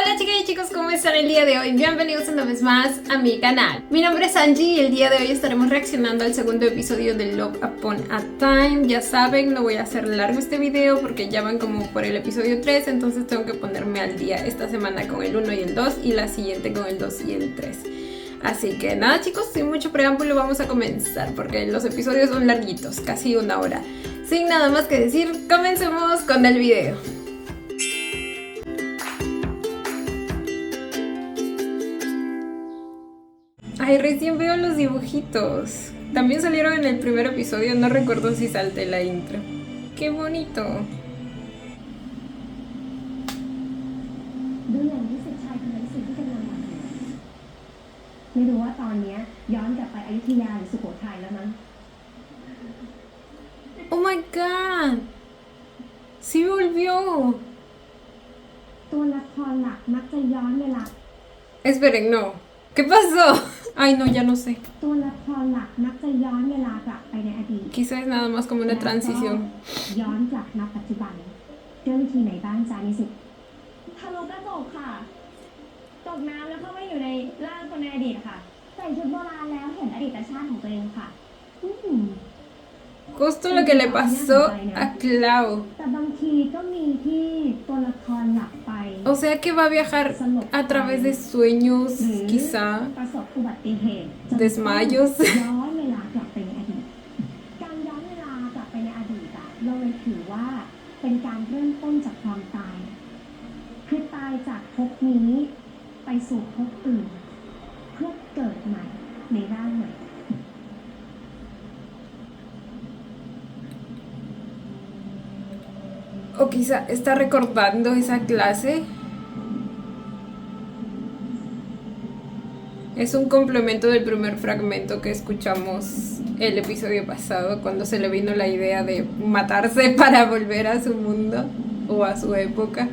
Hola chicas y chicos, ¿cómo están el día de hoy? Bienvenidos una vez más a mi canal. Mi nombre es Angie y el día de hoy estaremos reaccionando al segundo episodio de Love Upon a Time. Ya saben, no voy a hacer largo este video porque ya van como por el episodio 3, entonces tengo que ponerme al día esta semana con el 1 y el 2 y la siguiente con el 2 y el 3. Así que nada chicos, sin mucho preámbulo vamos a comenzar porque los episodios son larguitos, casi una hora. Sin nada más que decir, comencemos con el video. Ay, recién veo los dibujitos. También salieron en el primer episodio, no recuerdo si salté la intro. ¡Qué bonito! ดูอย่างที่สุดชายคนนั้นสิที่กำลังมาถึงไม่รู้ว่าตอนนี้ย้อนกลับไปอยุธยาหรือสุโขทัยแล้วมั้ง ¡Oh my god! ¡Sí volvió! ตัวละครหลักมักจะย้อนเวลา Esperen, no. ¿Qué pasó? Ay, no, ya no sé. ตัวละครหลักมักจะย้อนเวลากลับไปในอดีต Quizás es nada más como una transición. ย้อนกลับณปัจจุบันด้วยวิธีไหนบ้างจ๊ะนิสิตทะลุกระจกค่ะตกน้ำแล้วเข้าไปอยู่ในร่างคนในอดีตค่ะใส่ชุดโบราณแล้วเห็นอดีตชาติของตัวเองค่ะJusto lo que le pasó a Clau. แต่บางทีก็มีที่ตัวละครหลับไป O sea que va a viajar a través de sueños, หรือ quizá ประสบอุบัติเหตุจน desmayos. ย้อนเวลากลับไปในอดีตการย้อนเวลากลับไปในอดีตอะเราเลยถือว่าเป็นการเริ่มต้นจากความตายคือตายจากภพนี้ไปสู่ภพอื่นเพื่อเกิดใหม่ในร่างใหม่ O quizá está recordando esa clase. Es un complemento del primer fragmento que escuchamos el episodio pasado, cuando se le vino la idea de matarse para volver a su mundo o a su época.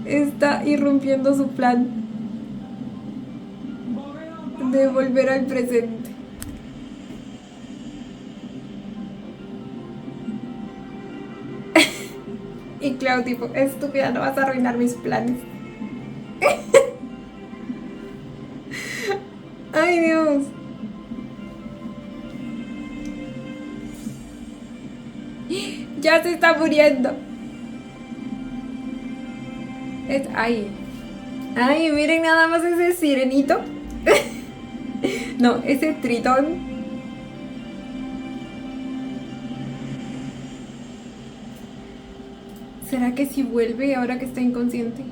Está irrumpiendo su plan de volver al presente. Y Clau tipo, estúpida, no vas a arruinar mis planes. Ay, Dios. Ya se está muriendo. Ay. Ay, miren nada más ese sirenito. No, ese tritón. ¿Será que si vuelve ahora que está inconsciente?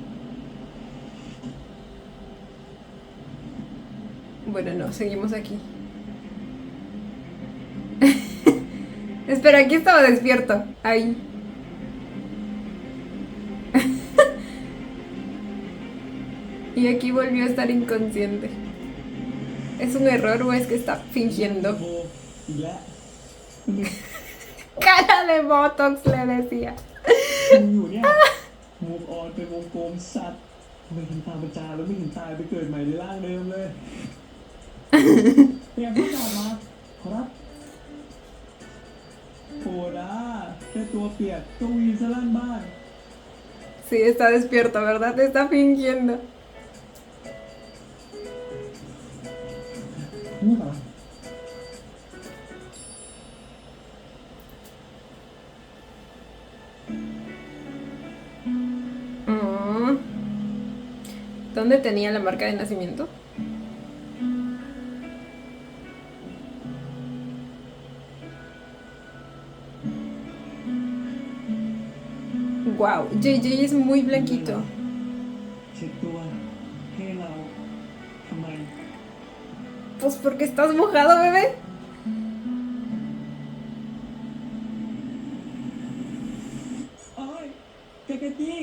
Bueno, no, seguimos aquí. Espera, aquí estaba despierto. Ahí. Y aquí volvió a estar inconsciente. ¿Es un error o es que está fingiendo? Cara de Botox, le decía. อยู่เนี่ย move on เป็นวงกลมสัตว์ไม่เห็นตามประจาแล้วไม่เห็นตายไปเกิดใหม่ในร่างเดิมเลยเตรียมข้าวมาครับโอ้ดาแค่ตัวเปียกต้องวีนซะลั่นบ้าน Sí, está despierto, ¿verdad? Está fingiendo. นี่เหรอ ¿Dónde tenía la marca de nacimiento? Wow, JJ es muy blanquito. เช็ดตัวให้เราทำไม Pues porque estás mojado, bebé. โอ้ยเจ๊กจี้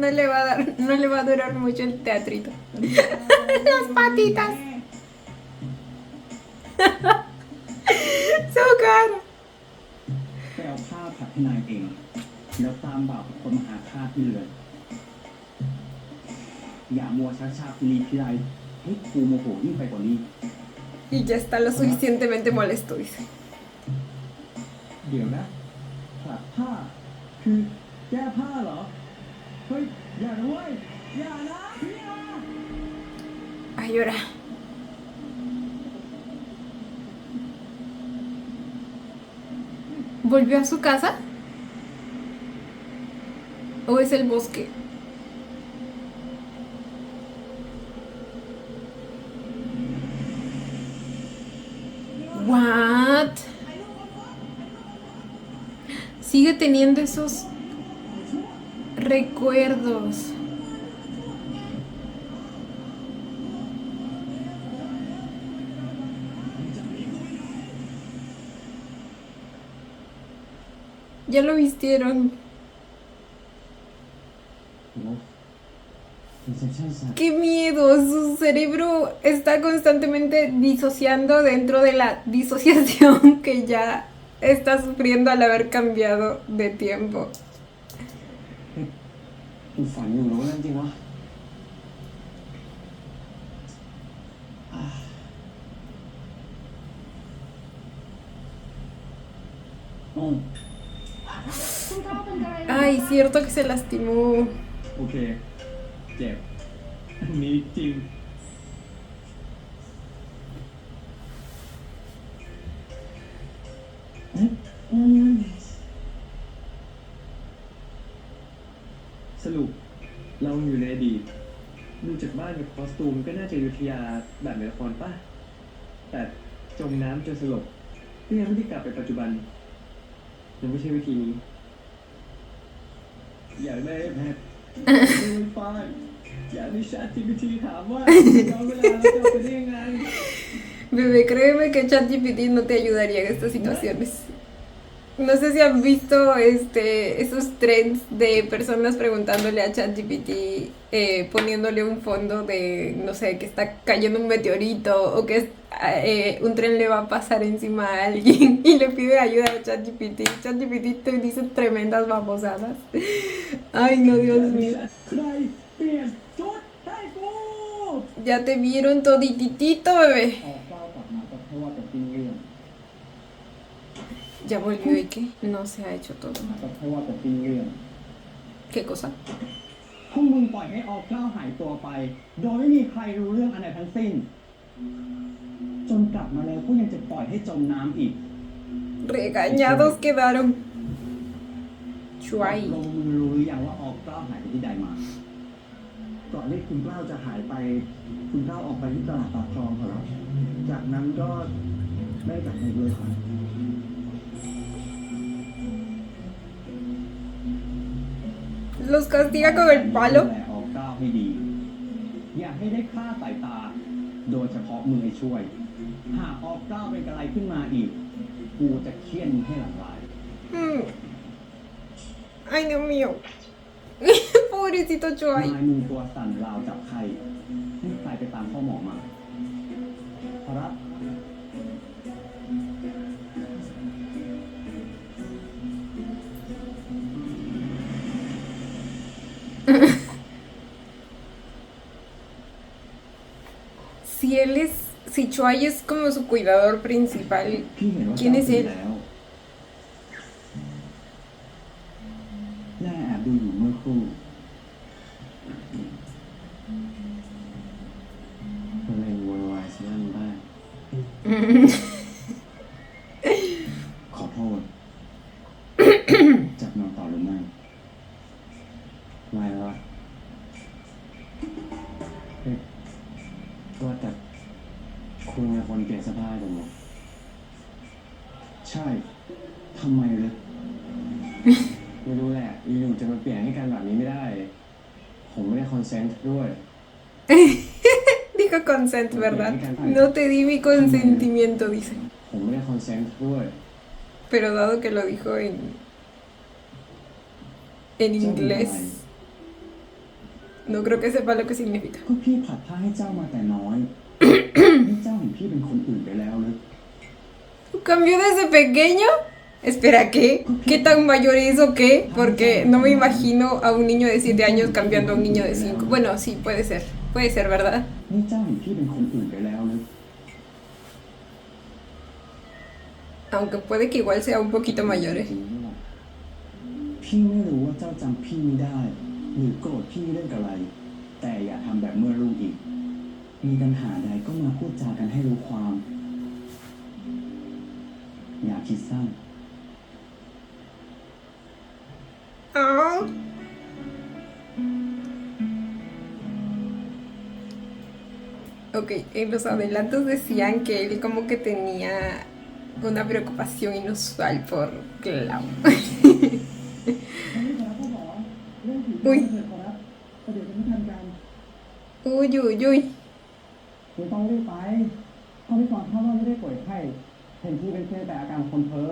No le va a durar mucho el teatrito. Las patitas. Su cara. ไปเอาผ้าผัดให้นายเองแล้วตามบ่าวคนมาหาข้าที่เรือนอย่ามัวช้าชาพิลีพิไรให้ครูโมโหยิ่งไปกว่านี้ Y ya está lo suficientemente molesto, dice. เดี๋ยวนะผลัดผ้า คือแก้ผ้าเหรอ เฮ้ย อย่านะเว้ย อย่านะพี่อา Ay, llora. ¿Volvió a su casa? ¿O es el bosque? What? Sigue teniendo esos recuerdos. Ya lo vistieron. ¡Qué miedo! Su cerebro está constantemente disociando dentro de la disociación que ya está sufriendo al haber cambiado de tiempo. กูฝันอยู่รู้นั่นจริงวะอ๋อ คุณพ่อเป็นอะไร Ay, cierto que se lastimó. โอเค เจ็บอันนี้จริง สรุปเราอยู่ในอดีตดูจากบ้านกับคอสตูมก็น่าจะอยุธยาแบบในละครป่ะ แต่จมน้ำจนสลบก็ยังไม่ได้กลับไปปัจจุบัน ยังไม่ใช่วิธีนี้ อยากได้แพทไม่ไฟอยากได้ชาติพิธีถามว่าย้อนเวลาแล้วจะไปได้ยังไง Bebé, créeme que ChatGPT no te ayudaría en estas situaciones. No sé si han visto esos trends de personas preguntándole a ChatGPT, poniéndole un fondo de, no sé, que está cayendo un meteorito o que un tren le va a pasar encima a alguien y le pide ayuda a ChatGPT. ChatGPT te dice tremendas babosadas. Ay, no, Dios mío. ใครเปลี่ยนชุดให้กู Ya te vieron todititito, bebé. ออกเก้าวกลับมาก็เพราะว่าจะปิ้งเรื่อง Ya volvió y que no se ha hecho todo. ก็เพราะว่าจะปิ้งเรื่อง ¿Qué cosa? พวกมึงปล่อยให้ออกเก้าวหายตัวไป โดยไม่มีใครรู้เรื่องอะไรทั้งสิ้น จนกลับมาแล้วก็ยังจะปล่อยให้จมน้ำอีก Regañados quedaron. ล Chuay. งมือรู้หรือยังว่าออกเก้าวหายไปที่ใดมา ก่อนที่คุณเกล้าจะหายไป คุณเกล้าออกไปที่ตลาดปากคลองเหรอจากนั้นก็ได้กลับมาเลยครับ Los castiga con el ดู palo. แลออกเก้าวให้ดี อย่าให้ได้คลาดสายตา โดยเฉพาะมือไอ้ช่วย หากออกเก้าวเป็นอะไรขึ้นมาอีก กูจะเคี่ยนมึงให้หลังลาย Ay, Dios mío. Pobrecito น Chuay. ายมึงตัวสั่นราวจับไข้ให้ใครไปตามพ่อหมอมาครับ Si Chuay es como su cuidador principal, พี่เห็นว่า ¿quién es เจ้า él? แล้วแล่แอบดูอยู่เมื่อครู่มันเล่นโวยวายซะนั่นได้ ขอโทษ จับนอนต่อหรือไม่ ไม่แล้วอะเฮ้ยว่าแต่คุณเป็นคนเปลี่ยนเสื้อผ้าให้ผมเหรอใช่ ทำไมเลย ไม่รู้แหละอยู่ๆจะมาเปลี่ยนให้กันแบบนี้ไม่ได้ ผมไม่ได้คอนเซนต์ด้วย Dijo consent, ¿verdad? No te di mi consentimiento, dice. ผมไม่ได้คอนเซนต์ด้วย Pero dado que lo dijo en inglés, no creo que sepa lo que significa. ก็พี่ผัดผ้าให้เจ้ามาแต่น้อย นี่เจ้าเห็นพี่เป็นคนอื่นไปแล้วเลย ¿Cambió desde pequeño? Espera, ¿qué? ¿Qué tan mayor es o qué? Porque no me imagino a un niño de 7 años cambiando a un niño de 5. Bueno, sí, puede ser, ¿verdad? นี่เจ้าเห็นพี่เป็นคนอื่นไปแล้วเลย Aunque puede que igual sea un poquito mayor, ¿eh? พี่ไม่รู้ว่าเจ้าจำพี่ไม่ได้ หรือโกรธพี่เรื่องอะไร แต่อย่าทำแบบเมื่อรู้อีก มีปัญหาใดก็มาพูดจากันให้รู้ความ อย่าคิดสั้น Oh. Ok, en los adelantos decían que él como que tenía una preocupación inusual por Clau. อุ้ยเดี๋ยวจะไม่ทันกัน Uy, uy, uy. คุณต้องรีบไปเพราะพี่ก่อนเขาว่าไม่ได้ป่วยไข้เห็นที่เป็นเพียงแต่อาการคนเพ้อ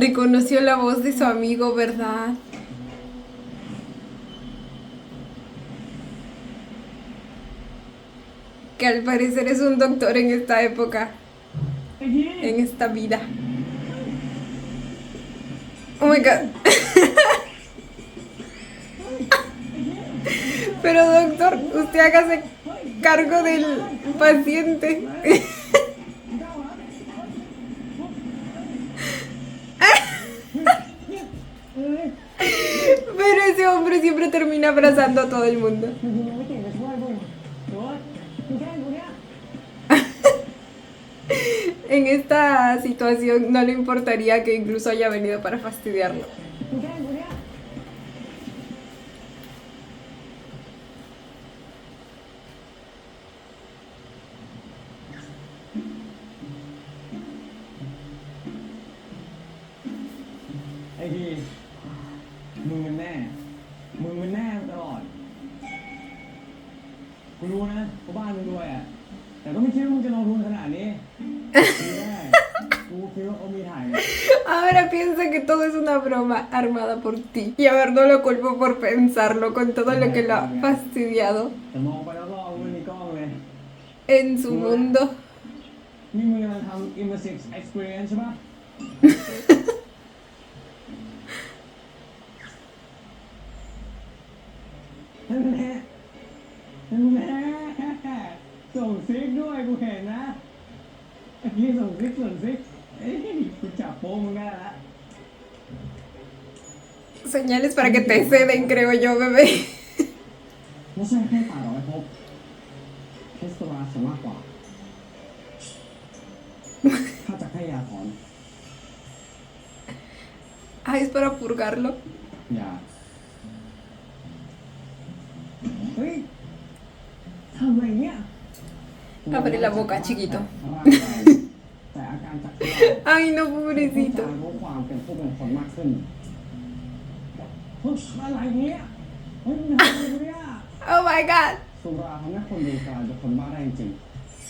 Reconoció la voz de su amigo, ¿verdad? Que al parecer es un doctor en esta época, ไอ้ยี่ en esta vida. Oh my god. Pero doctor, usted hágase cargo del paciente. Pero ese hombre siempre termina abrazando a todo el mundo. ยังไม่เก่งจะช่วยบุ้งโอ๊ยคุณแค่ดูเนี่ย En esta situación no le importaría que incluso haya venido para fastidiarlo. คุณแค่ดูเนี่ย ไอ้ทีมึงเป็นแน่ มึงเป็นแน่ตลอด กูรู้นะว่าบ้านมึงรวยอ่ะ แต่ก็ไม่คิดว่ามึงจะลงทุนขนาดนี้ทีแรกกูคิดว่าเขามีถ่ายไง Ahora piensa que todo es una broma armada por ti. Y a ver, no lo culpo por pensarlo con todo lo que lo ha fastidiado แต่มองไปรอบๆมันมีกล้องเลย en su mundo. นี่มึงกำลังทำ immersive experience ใช่ปะ นั่นแหละนั่นแหละส่งซิกด้วยกูเห็นนะเมื่อกี้ส่งซิกเอ้ยกูจับโป้มึงได้ละ Señales para que te ceden, creo yo, bebé. ไม่ใช่แค่ป่าดอกไม้พบเทสโตราสมากกว่าถ้าจะให้ยาถอน Ah, es para purgarlo. อย่าเฮ้ยทำอะไรเนี่ย Abre la boca, chiquito. แต่อาการจากที่ Ay, no, เรา pobrecito. รู้ความเป็นผู้เป็นคนมากขึ้นเฮ้ยอะไรเนี่ยเฮ้ยมันอะไรเนี่ย Oh my god. สุราทำให้คนดูกลายเป็นคนบ้าได้จริง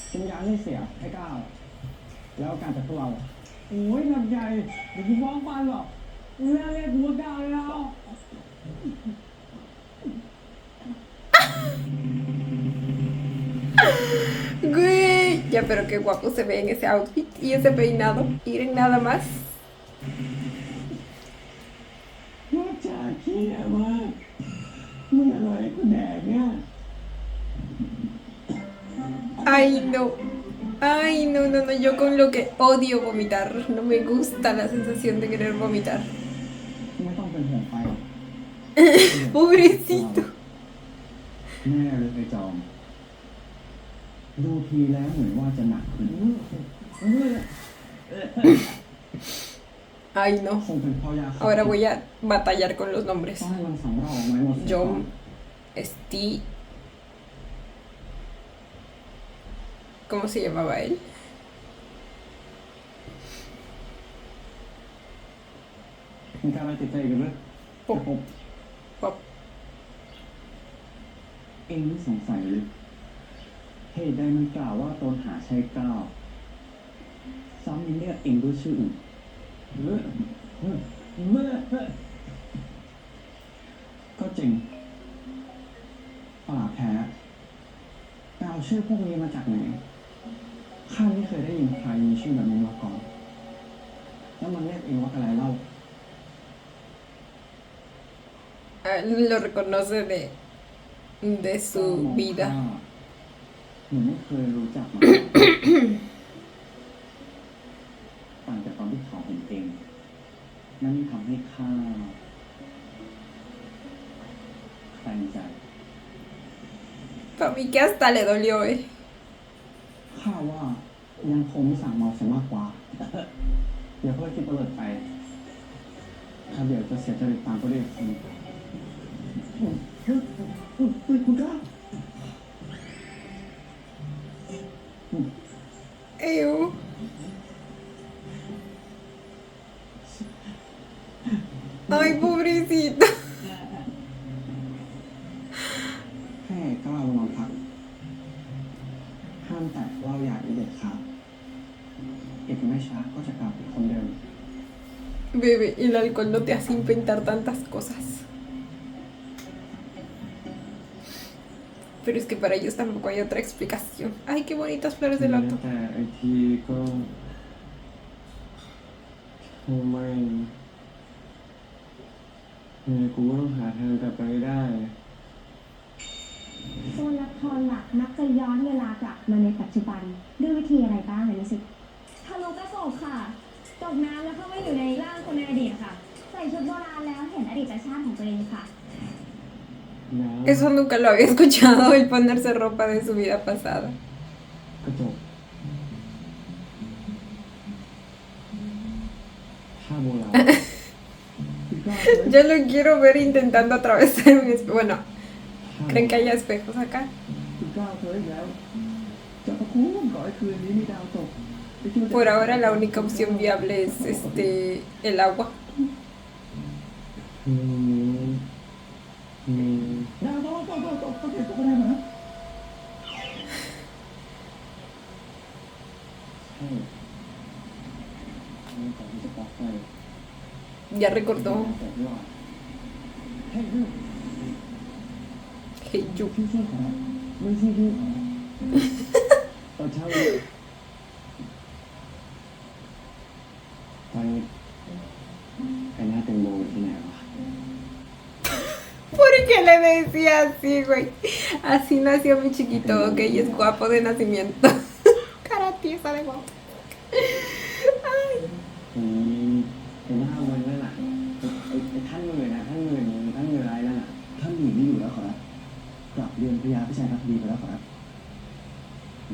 เป็นยาที่เสียให้ก้าวแล้วอาการจากพวกเราโอ้ยลำใหญ่เดี๋ยวกูฟ้องปันหรอกมึงเรียกกูว่าก้าวแล้ว Güey. Ya, pero qué guapo se ve en ese outfit y ese peinado. Miren nada más. นอกจากขี้ยมากมึงอร่อยกูแดกเนี่ย Ay, no. Ay, no, no, no. Yo con lo que odio vomitar. No me gusta la sensación de querer vomitar. ไม่ต้องเป็นห่วงไป Pobrecito. แม่เลยไอ้จอม ดูทีแล้วเหมือนว่าจะหนักขึ้น Ay, no. คงเป็นเพราะยา Ahora voy a batallar con los nombres. ต้องให้มันสำรอกออกมาให้หมดสิ John, Steve. ¿Cómo se llamaba él? มีการอะไรติดใจกันหรือ Pop. Pop. เองไม่สงสัยเลยเหตุใดมันกล่าวว่าตนหาใช้ก้าวซ้ำยังเรียกเองด้วยชื่ออื่นก็จริงป่าแท้แต่เอาชื่อพวกนี้มาจากไหนข้าไม่เคยได้ยินใครมีชื่อแบบนี้มาก่อนแล้วมันเรียกเองว่าอะไรเล่า Ah, lo reconoce de su vida. หนูไม่เคยรู้จักมา ต่างจากตอนที่เขาเห็นเองนั่นทำให้ข้าแปลงใจ Para mí que hasta le dolió, ข้าว่ายังคงสั่งเมาเสียมากกว่า อย่าเพิ่งคิดเตลิดไป ถ้าเดี๋ยวจะเสียจริตตามก็ได้คุณคุณก้า Eu. Ay, pobrecito. ให้กล้าลงมาพัก ห้ามแตะเหล้ายาอีเด็ดขาดอีกไม่ช้าก็จะกลับเป็นคนเดิม Bebé, el alcohol no te hace inventar tantas cosas. Pero es que para ellos tampoco hay otra explicación. Ay, qué bonitas flores de loto. แต่ไอทีก็ทำไมกูก็ต้องหาทางกลับไปให้ได้ ตัวละครหลักมักจะย้อนเวลากลับมาในปัจจุบันด้วยวิธีอะไรบ้างรู้สึก ทะลุกระจกค่ะ ตกน้ำแล้วเข้ามาอยู่ในร่างคนในอดีตค่ะ ใส่ชุดโบราณแล้วเห็นอดีตชาติของตัวเองค่ะ Eso nunca lo había escuchado, el ponerse ropa de su vida pasada. กระจกผ้าโบราณ Yo lo quiero ver intentando atravesar un espejo. Bueno, ¿creen que haya espejos acá? คุณก้าวเธออีกแล้วจะประคุณก่อนคืนนี้มีดาวตก Por ahora la única opción viable es el agua. มี ดาวตกก็ได้ไหมใช่ก่อนที่จะปลั๊กไฟ Ya recordó. แต่ว่าให้ดู Hey, you. พี่ช่วยขอไม่ใช่พี่ขอใช่ตอนนี้ไอ้หน้าเต็มโบอยู่ที่ไหนวะ ¿Por qué le decía así, güey? Así nació mi chiquito, ok, y es guapo de nacimiento. Cara tiesa de guapo. Ay. ไอ้หน้ามันนั่นน่ะไอ้ท่านมือนะท่านมืออะไรนั่นน่ะท่านหนีไม่อยู่แล้วขอรับกลับเรียนพระยาพิชัยพักดีไปแล้วขอรับ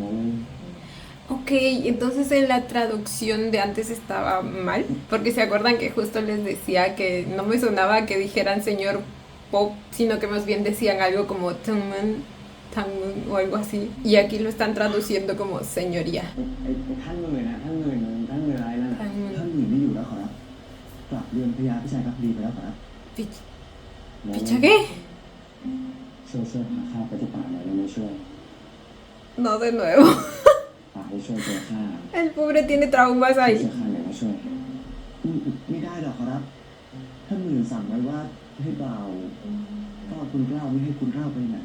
งง Ok, entonces en la traducción de antes estaba mal, porque se acuerdan que justo les decía que no me sonaba que dijeran señor Pop, sino que más bien decían algo como Tangman o algo así, y aquí lo están traduciendo como señoría. ไอ้ท่านมือนะท่านมืออะไรนั่นน่ะท่านหนีไม่อยู่แล้วขอรับกลับเรียนพระยาพิชัยพักดีไปแล้วขอรับ ¿Picha qué? ช่วยพาข้าไปที่ป่าหน่อยได้ไหมช่วย No, de nuevo. ป่าให้ช่วยเจอข้า El pobre tiene traumas ช่วย ahí. ข้าหน่อยมาช่วยไม่ได้หรอกขอรับท่านมือสั่งไว้ว่าให้เบาก็คุณเล่าไม่ให้คุณเล่าไปไหน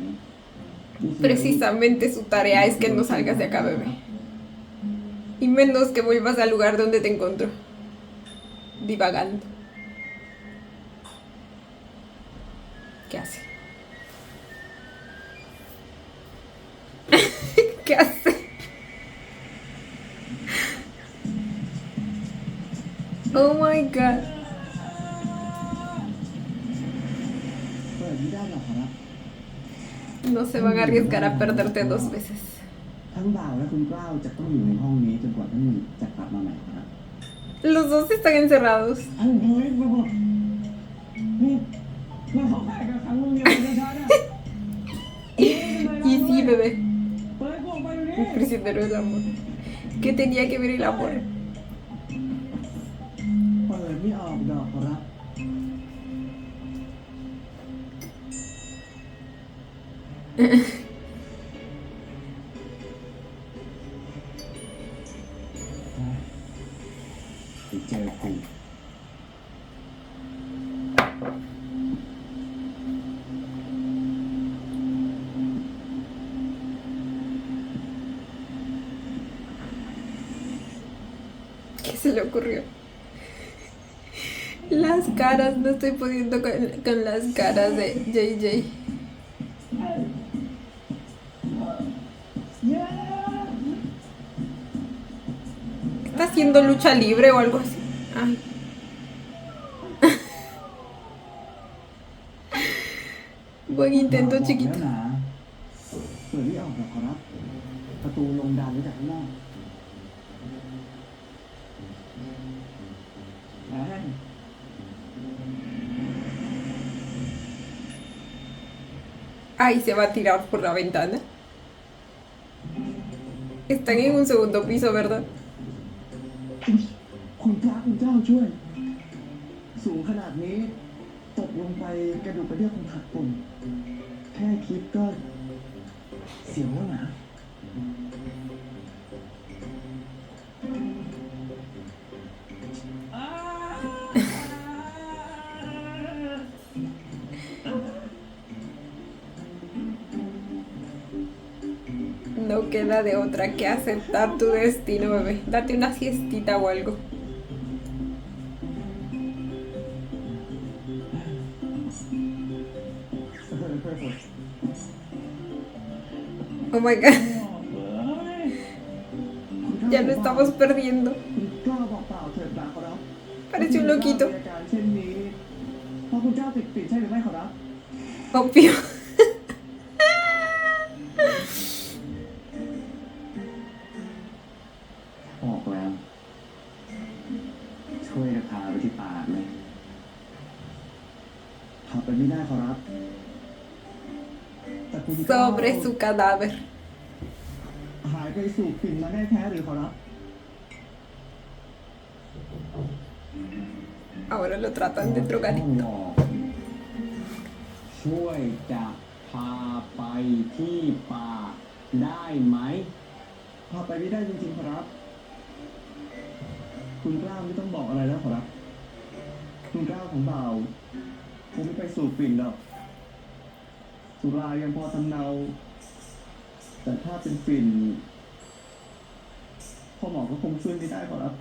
Precisamente su tarea es que no salgas de acá, bebé. Y menos que vuelvas al lugar donde te encontró. Divagando. ¿Qué hace? ¿Qué hace? Oh my god. เปิดไม่ได้หรอกขอรับ No se van a arriesgar a perderte dos veces. ทั้งบ่าวและคุณกล้าวจะต้องอยู่ในห้องนี้จนกว่าท่านมือจะกลับมาใหม่ครับ Los dos están encerrados. ท่านเฮ้ยมาบอกนี่มาขอแข่งกับครั้งมึงเดียวนะช้านะ Y sí, bebé. เปิดกูออกไปดูนี่ El prisionero del amor. ¿Qué tenía que ver el amor? เปิดไม่ออกดอกขอรับไปเจอกู ¿Qué se le ocurrió? Las caras, no estoy pudiendo con las caras de JJ. เย้ haciendo lucha libre o algo así. Ay. Buen intento, บอก chiquito. แล้วนะเปิดไม่ออกหรอกขอรับประตูลงดันไว้จากข้างนอกแอน Ay, se va a tirar por la ventana. Están en un segundo piso, ¿verdad? คุณพระคุณเจ้าช่วย สูงขนาดนี้ ตกลงไปกระดูกกระเดี่ยวคงหักปุ่มแค่คิดก็เสียวแล้วนะ No queda de otra que aceptar tu destino, bebé. Date una siestita o algo. Oh my god. Ya lo estamos perdiendo. คุณกล้าบอกเปล่าเถิดนะขอรับ Parece un loquito. มีอาการเช่นนี้เพราะคุณเจ้าติดปีกใช่หรือไม่ขอรับ Obvio. ออกแล้ว ช่วยพาไปที่ป่าไหมพาไปไม่ได้ขอรับแต่คุณเจ้า Sobre su cadáver. หายไปสู่ฝิ่นมาแน่แท้หรือขอรับ Ahora lo tratan de drogadicto. ช่วยจะพาไปที่ป่าได้ไหมพาไปไม่ได้จริงๆขอรับ คุณกล้าไม่ต้องบอกอะไรแล้วขอรับ คุณกล้าของบ่าวคงไม่ไปสู่ฝิ่นหรอกสุรายังพอทำเนา แต่ถ้าเป็นฝิ่นพ่อหมอก็คงช่วยไม่ได้ขอรับ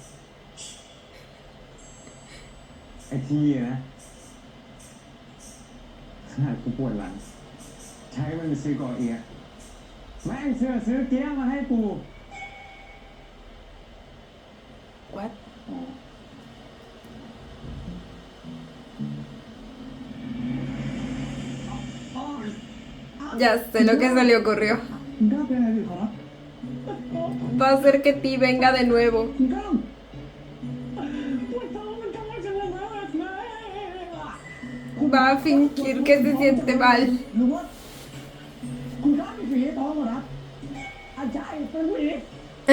ไอ้ที่นะขนาดกูปวดหลัง ใช้มันไปซื้อกอเอียแม่งซื้อเกี๊ยวมาให้กู What? อ๋อ Ya sé lo que se le ocurrió. คุณกล้าเป็นอะไรหรือขอรับ Va a hacer que Ti venga de nuevo. คุณกล้าปวดท้องมันทำให้ฉันระเบิดเลย Va a fingir que se siente mal. หรือว่าคุณกล้าเป็นฝีในท้องขอรับอาจารย์เป็นผู้หญิงเ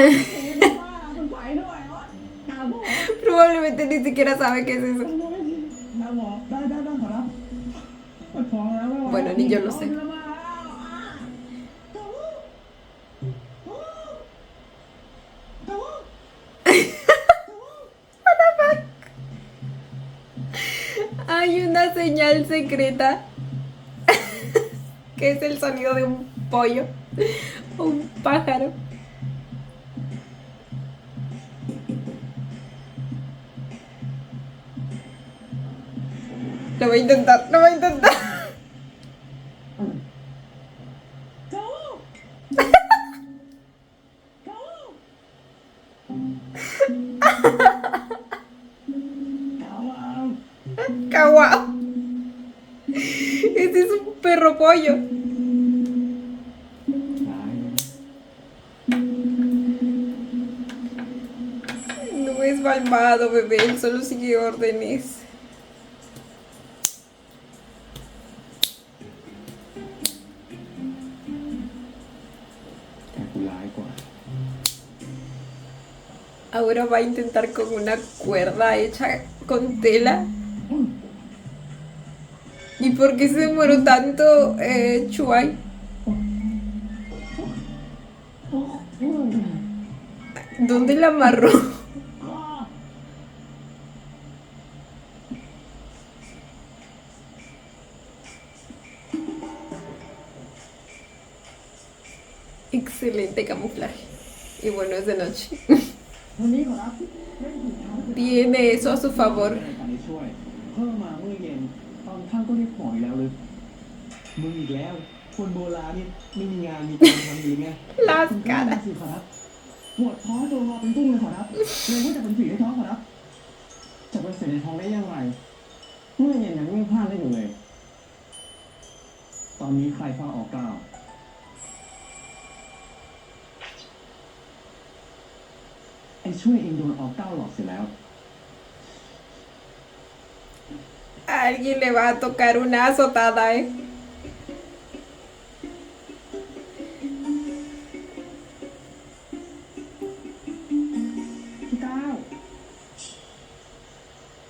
ห็นว่าเป็นไฟด้วยเหรอตาบอด Probablemente ni siquiera sabe qué es eso. ตาบอดได้ขอรับปวดท้องแล้วไม่ไหว Bueno, ni yo lo sé. Hay una señal secreta que es el sonido de un pollo o un pájaro. Lo voy a intentar, lo voy a intentar. Kawaii. Ese es un perro pollo. No es malvado, bebé. Él solo sigue órdenes. Ahora va a intentar con una cuerda hecha con tela. ¿Y por qué se demoró tanto, Chuai? ¿Dónde la amarró? Excelente camuflaje. Y bueno, es de noche. Tiene eso a su favor. เพิ่มมาเมื่อเย็นตอนค่ำก็เรียกหมออีกแล้วเลยมึงอีกแล้วคนโบราณนี่ไม่มีงานมีการทำหรือไง Las caras. สิครับ ปวดท้องตัวงอเป็นกุ้งเลยขอรับเลยว่าจะเป็นฝีในท้องขอรับจะเป็นฝีในท้องได้ยังไงเมื่อเย็นยังวิ่งพลาดได้อยู่เลย ตอนนี้ใครเฝ้าออกเก้าไอ้ช่วยเองโดนออกเก้าหลอกเสร็จแล้ว A alguien le va a tocar una azotada, ¿eh? พี่ก้าว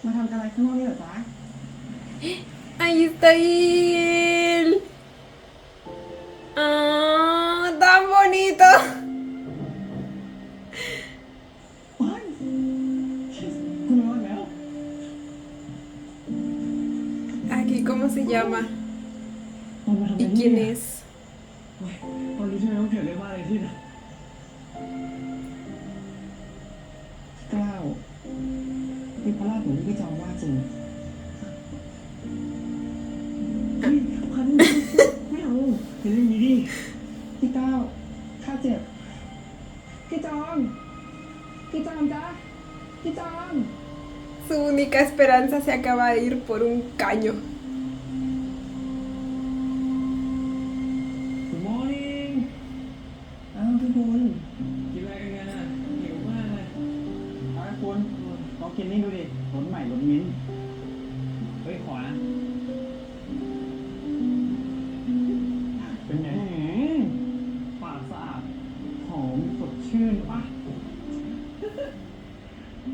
มาทำอะไรข้างนอกนี่เหรอจ๊ะ Ahí está él. Ah, tan bonito. เฮ้ยคุณนอนแล้ว Aquí, ¿cómo se llama? ตอนมาทำอะไร ¿Y นี่ quién เนี่ย es? ตอนรู้ใช่ไหมว่าเกิดเรื่องอะไรขึ้นอะ กล้าวเป็นพระราชเหมือนที่พี่จอมว่าจริงเฮ้ยพันไม่เอาเป็นเรื่องนี้ดิพี่ก้าวข้าเจ็บพี่จอมจ๊ะพี่จอม Su única esperanza se acaba de ir por un caño. Good morning อ้าวพี่คุณ กินอะไรกันอ่ะหิวมากเลย อ้าวคุณลองกินนี่ดูดิรสใหม่รสมิ้นท์ เฮ้ยขอนะ เป็นไงปากสะอาดหอมสดชื่นปะ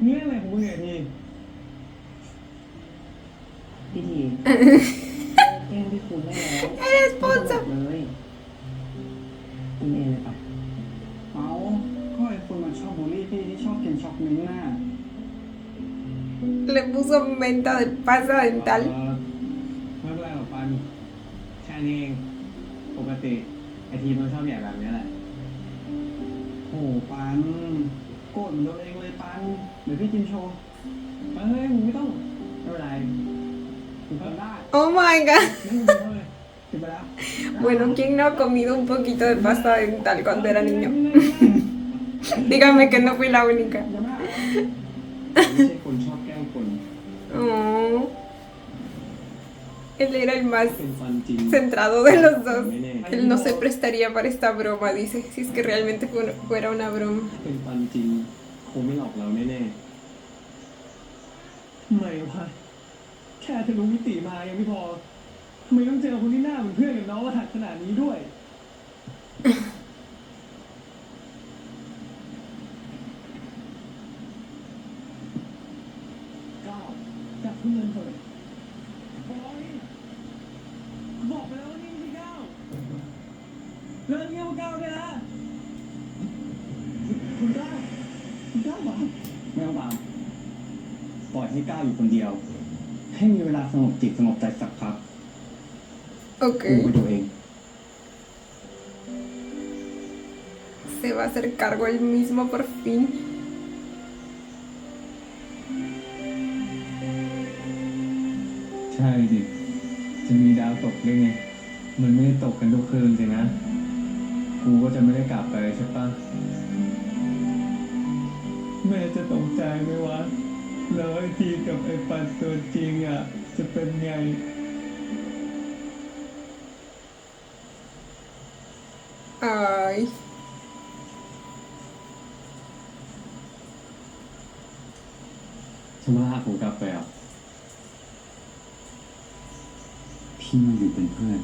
เนื้ออะไรของมึงเนี่ยพี่ทีแกล้งพี่คุณได้แล้ว Eres Ponzo. เลยกินเองเลยปะเอาก็ไอ้คุณมันชอบบูลลี่พี่ที่ชอบกินช็อกมิ้นท์น่ะ Le puso menta de pasta dental. ไม่เป็นไรหรอกปันแค่นี้เองปกติไอทีมันชอบอย่างแบบนี้แหละ โอ้ปันโกรธเหมือนโดนเองเลยปันเดี๋ยวพี่กินโชว์ เฮ้ยมึงไม่ต้อง ไม่เป็นไรกินได้ Oh my god. ไม่ต้องกินเลย กินไปแล้ว Bueno, ¿quién no ha comido un poquito de pasta dental cuando era niño? Dígame que no fui la única. ยังไม่เอา ไม่ใช่คนชอบแกล้งคน Oh. Él era el más เป็นฟันจริง centrado de los dos. ไม่แน่ Él no se prestaría para esta broma, dice, si es que realmente fuera una broma. เป็นฟันจริงคงไม่หลอกเราแน่ๆทำไมวะแค่ทะลุมิติมายังไม่พอทำไมต้องเจอคนที่หน้าเหมือนเพื่อนกับน้องรหัสขนาดนี้ด้วย ก้าวจับคุณเงินเถอะ บอยบอกไปแล้วว่านี่ไม่ใช่ก้าวเลิกเงี้ยว่าก้าวได้ละ คุณก้าวคุณก้าวมาไม่ต้องตามปล่อยให้ก้าวอยู่คนเดียว ให้มีเวลาสงบจิตสงบใจสักพักกูไป Ok. ดูเอง Se va a hacer cargo él mismo por fin. ใช่ดิจะมีดาวตกได้ไงมันไม่ได้ตกกันทุกคืนสินะกูก็จะไม่ได้กลับไปใช่ปะแม่จะตกใจไหมวะแล้วไอ้ทีกับไอ้ปันตัวจริงอ่ะจะเป็นไง Ay. ฉันว่าผมกลับไปอ่ะ พี่มาอยู่เป็นเพื่อน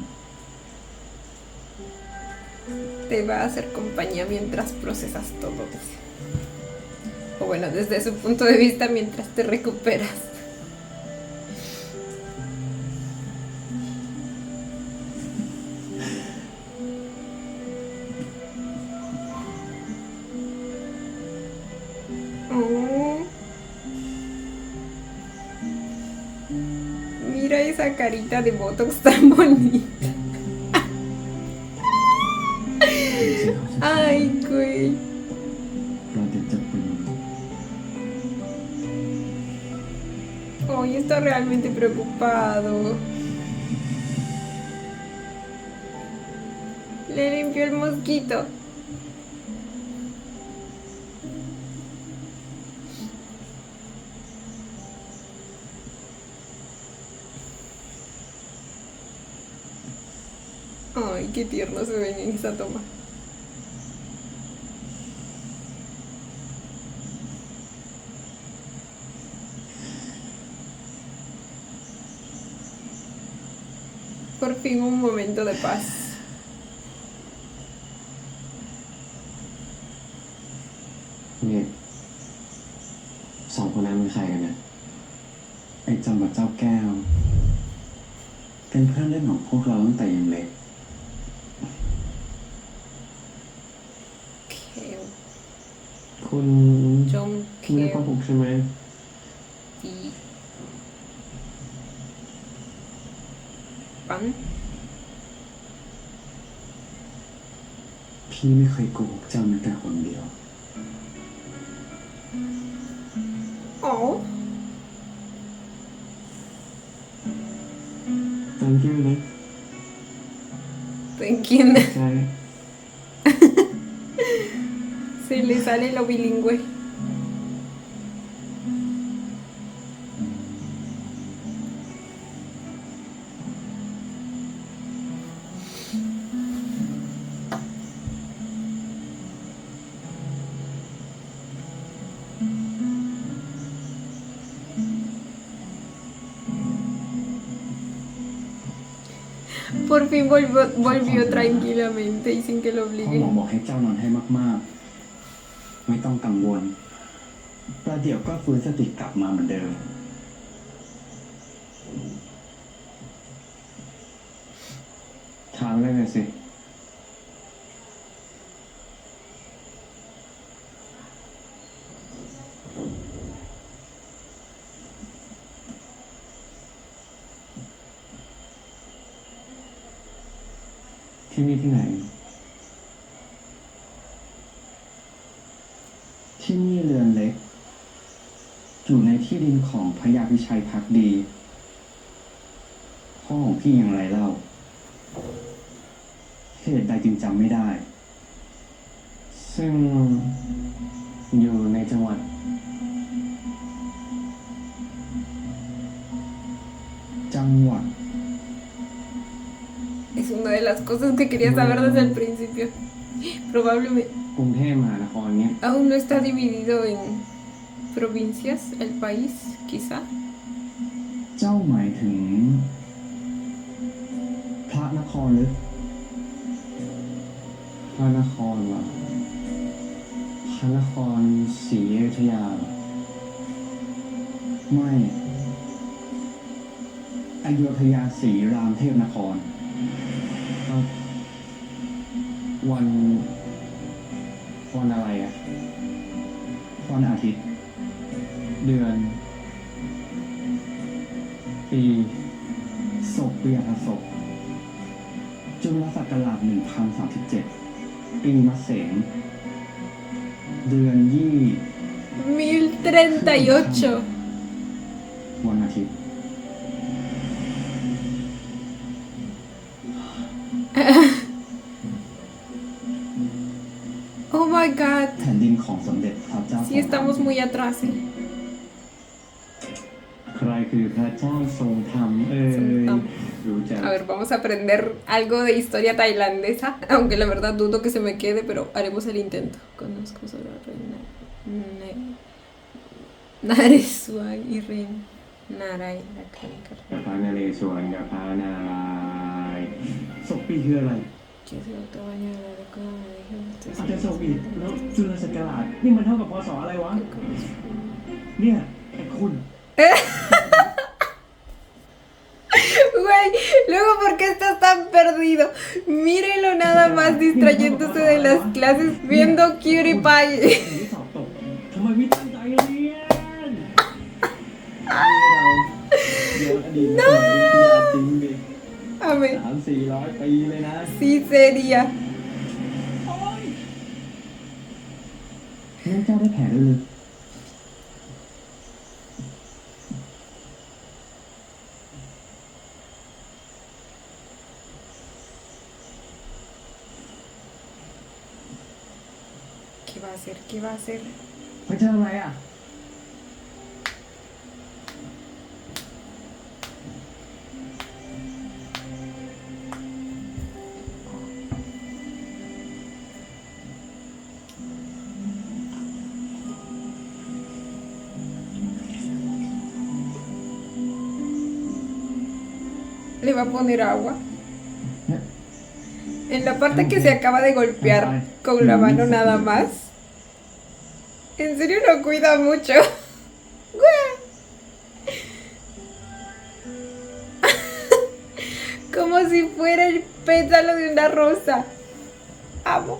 Te va a hacer compañía mientras procesas todo, dice. O bueno, desde su punto de vista, mientras te recuperas. Oh. Mira esa carita de Botox tan bonita. Ay, güey. เราจะเป็น Hoy está realmente preocupado. Le limpió el mosquito. Ay, qué tierno se ven en esa toma. Por fin un momento de paz. นี่สองคนนั้นเป็นใครกันเนี่ยไอ้จอมกับเจ้าแก้ว เป็นเพื่อนเล่นของพวกเราตั้งแต่ยังเล็ก เคล คุณ จอมเค ไม่ได้ ล โกหกใช่ไหม ดีปัง พี่ไม่เคยโกหกเจ้าแม้แต่คนเดียว อ๋อ thank you นะ thank you ใช่ se le sale lo bilingüe. Por fin volvió tranquilamente y sin que lo พ่อหมอ obliguen. บอกให้เจ้านอนให้มากๆ ไม่ต้องกังวลประเดี๋ยวก็ฟื้นสติกลับมาเหมือนเดิมถามเลยหน่อยสิ ที่นี่ที่ไหน ที่นี่เรือนเล็ก อยู่ในที่ดินของพระยาพิชัยภักดี พ่อของพี่อย่างไรเล่า เหตุใดจึงจำไม่ได้ ซึ่งอยู่ในจังหวัด จังหวัด Es una de las cosas que quería saber desde el principio. Probablemente กรุงเทพมหานครเนี้ย aún no está dividido en provincias el país, quizá. เจ้าหมายถึง พระนครหรือพระนครวะพระนครศรีอยุธยาเหรอไม่อยุธยาศรีรามเทพนครก็วันอะไรอะวันอาทิตย์ เดือน ปีศกเปียรศกจุลศักราช1037 ปีมะเสงเดือนยี่ 1038. วันอาทิตย์ Oh my god. แผ่นดินของสมเด็จพระเจ้า Sí estamos muy atrás. ใครคือพระเจ้าทรงธรรมรู้จัก A ver, vamos a aprender algo de historia tailandesa, aunque la verdad dudo que se me quede, pero haremos el intento. Conozco solo a Reina Nareswar y Reina Narai, la clínica. พระนเรศวรกับพระนารายณ์ศกปีคืออะไร Que se otro baño de la década me dijeron, estoy อาจจะศกอีกแล้วจุลศักราชนี่มันเท่ากับพศอะไรวะ เนี่ยไอ้คุณ Güey, luego ¿por qué estás tan perdido? Mírenlo nada más distrayéndose de las clases viendo Cutie Pie. ที่สอบตกทำไมไม่ตั้งใจเรียนเราย้อนอดีตสมัยวิทยาจริงดิ Amén. 300-400 ปีเลยนะ Sí sería. งั้นเจ้าได้แผลด้วยหรือ ¿Qué va a hacer? ¿Qué va a hacer? ไปเจออะไรอ่ะ Ay, Le va a poner agua. En la parte que se acaba de golpear con la mano nada más. En serio lo cuida mucho. Como si fuera el pétalo de una rosa. Amo.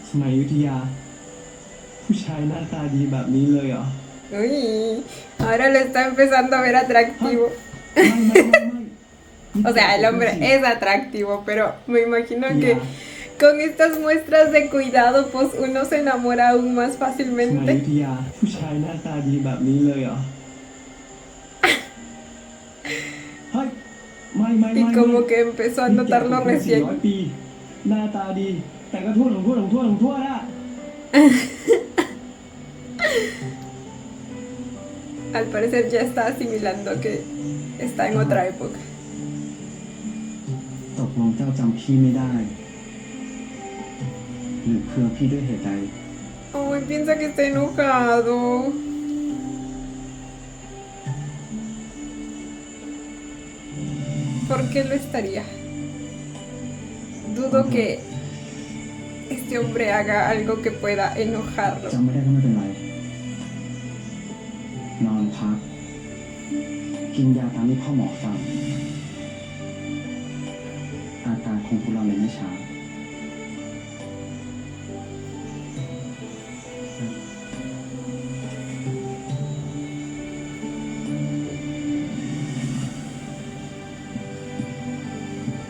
Semayi Ayutthaya ผู้ชายหน้าตาดีแบบนี้เลยเหรอ Uy, ahora lo está empezando a ver atractivo. ไม่ O sea, el hombre es atractivo, pero me imagino que con estas muestras de cuidado, pues uno se enamora aún más สมัยอ fácilmente. ยุธยาผู้ชายหน้าตาดีแบบนี้เลยเหรอ เฮ้ยไม่ Y como que empezó a notarlo 400 recién. ปี หน้าตาดี แต่ก็ทั่วนะ Al parecer ya está asimilando que está en otra época. ตกลงเจ้าจำพี่ไม่ได้ หรือเคืองพี่ด้วยเหตุใด Ay, piensa que está enojado. ¿Por qué lo estaría? Dudo que este hombre haga algo que pueda enojarlo. จำไม่ได้ก็ไม่เป็นไร นอนพัก กินยาตามที่พ่อหมอสั่ง อาการคงทุเลาเลยไม่ช้า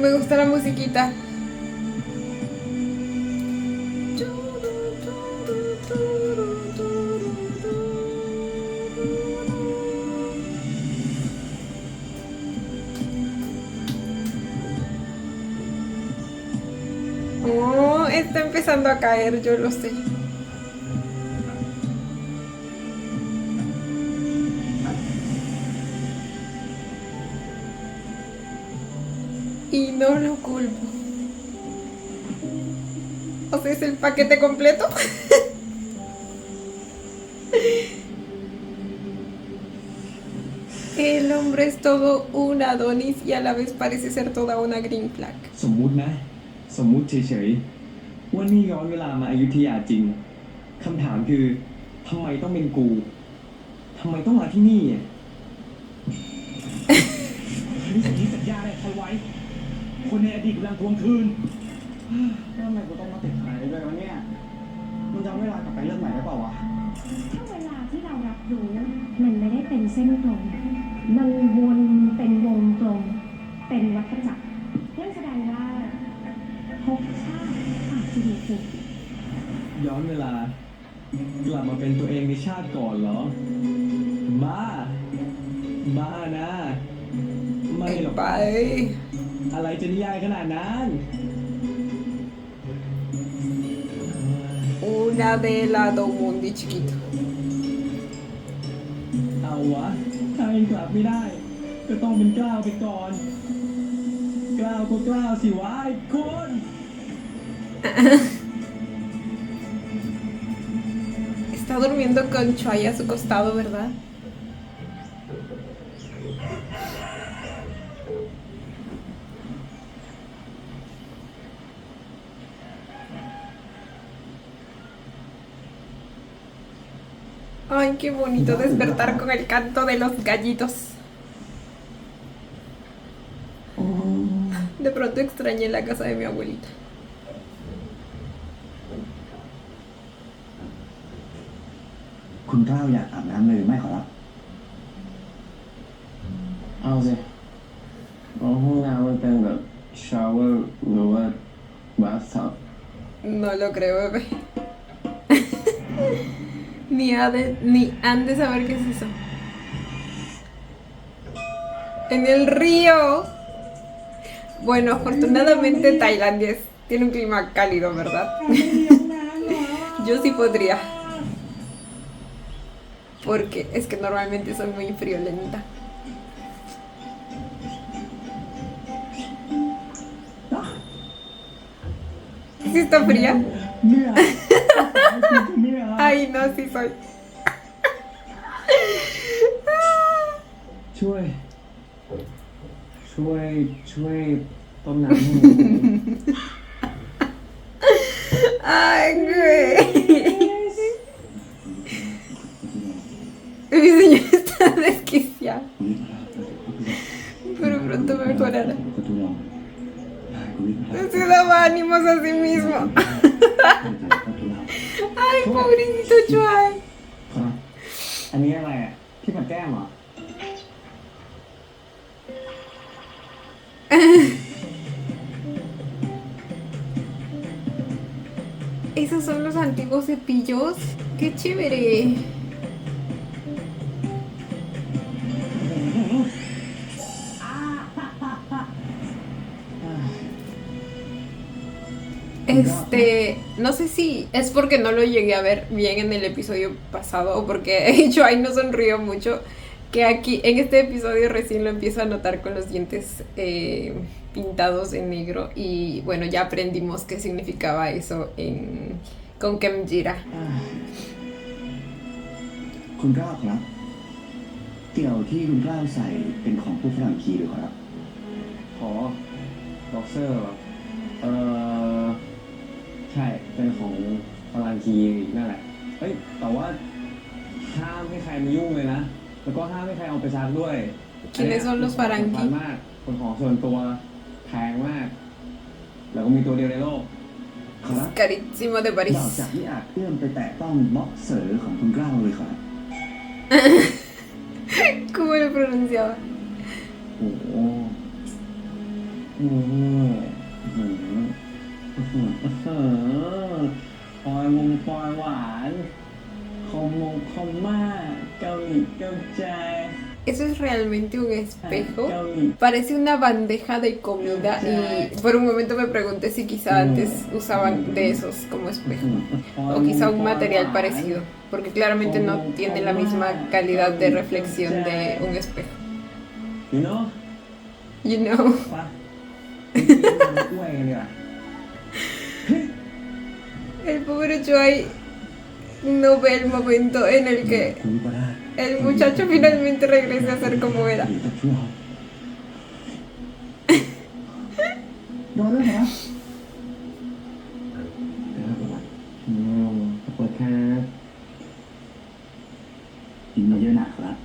Me gusta la musiquita. Oh, está empezando a caer, yo lo sé. Y no lo culpo. O sea, es el paquete completo. El hombre es todo un Adonis y a la vez parece ser toda una green flag. สมมุตินะ สมมุติเฉยๆว่านี่ย้อนเวลามาอยุธยาจริง คำถามคือทำไมต้องเป็นกูทำไมต้องมาที่นี่อ่ะ นี่สัญญาอะไรใครไว้ คนในอดีตกำลังทวงคืน ทำไมกูต้องมาติดหายด้วยวะเนี่ย มันจะเอาเวลากลับไปเริ่มใหม่ได้เปล่าวะ ถ้าเวลาที่เรารับรู้ มันไม่ได้เป็นเส้นตรง มันวนเป็นวงกลม เป็นวัฏจักรนั่นแสดงว่าภพชาติอาจจะดีขึ้น ย้อนเวลากลับมาเป็นตัวเองในชาติก่อนเหรอ บ้านะ ไม่หรอก Bye. อะไรจะนิยายขนาดนั้น Una de helado mundi chiquito. เอาวะ ถ้าเองกลับไม่ได้ ก็ต้องเป็นกล้าวไปก่อน กล้าวก็กล้าวสิวะไอ้คุณ Está durmiendo con Chai a su costado, ¿verdad? Ay, qué bonito despertar con el canto de los gallitos. De pronto extrañé la casa de mi abuelita. คุณกล้าวอยากอาบน้ำเลยหรือไม่ขอรับ เอาสิเอาห้องน้ำมันเป็นแบบชาวเวอร์หรือว่าบาธทับ No lo creo, bebé. Ni han de saber qué es eso. En el río. Bueno, afortunadamente Tailandia tiene un clima cálido, ¿verdad? Yo sí podría. Porque es que normalmente soy muy friolenita. sí está fría. เนี่ยเนี่ย Ay, no, sí soy. ช่วยต้มน้ำให้ Ay, güey. Mi señor está desquiciado. Pero pronto mejorará. Se daba ánimos a sí mismo. Ay, pobrecito Chuay. อันนี้อะไรอ่ะที่ผัดแก้มเหรอ Esos son los antiguos cepillos. Qué chévere. No sé si es porque no lo llegué a ver bien en el episodio pasado o porque Chuay no sonrió mucho, que aquí en este episodio recién lo empiezo a notar con los dientes pintados en negro y bueno, ya aprendimos qué significaba eso con Kemjira. คุณกล้าวครับเกี่ยวที่คุณกล้าวใส่เป็นของผู้ฝรั่งคีหรือครับอ๋อบ็อกเซอร์ใช่เป็นของฝรั่งคีนั่นแหละเฮ้ยแต่ว่าห้ามให้ใครมายุ่งเลยนะแล้วก็ห้ามให้ใครเอาไปซักด้วย ¿Quiénes son los สำคัญ Farangi? มากเป็นของส่วนตัวแพงมากแล้วก็มีตัวเดียวในโลกครับ Carísimo de น París. อกจากที่อาจเอื้อมไปแตะต้องบ็อกเซอร์ของคุณกล้าวเลยครับ ¿Cómo lo pronunciaba? โอ้โหปอยมงปอยหวานคอมมงคอมมาเกาหลีเกาใจ ¿Eso es realmente un espejo? เกาหลี Parece una bandeja de comida y por un momento me pregunté si quizá antes usaban de esos como espejo o quizá un material parecido, porque claramente no tiene la misma calidad de reflexión de un espejo. you know You know. ปะไปกินมันกล้วยกันดีกว่า El pobre Chuay no ve el momento en el que คุณก็ได้ el muchacho finalmente regrese a ser como era. หรือจะช่วยโดนด้วยเหรอเปิดครับกินมาเยอะหนักครับ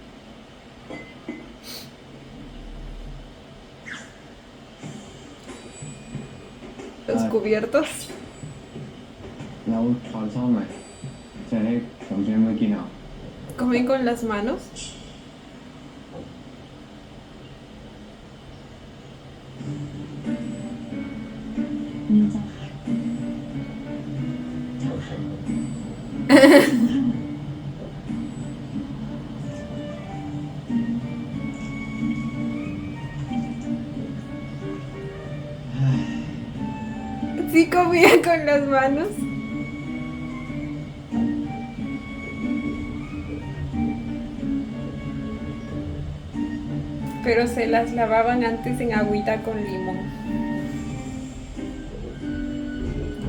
Los cubiertos. แล้วช้อนซ่อมหน่อยจะได้ผมจะมากินเอา Comen con las manos. นี่เจ้าค่ะเจ้าค่ะ Sí comía con las manos. Pero se las lavaban antes en agüita con limón.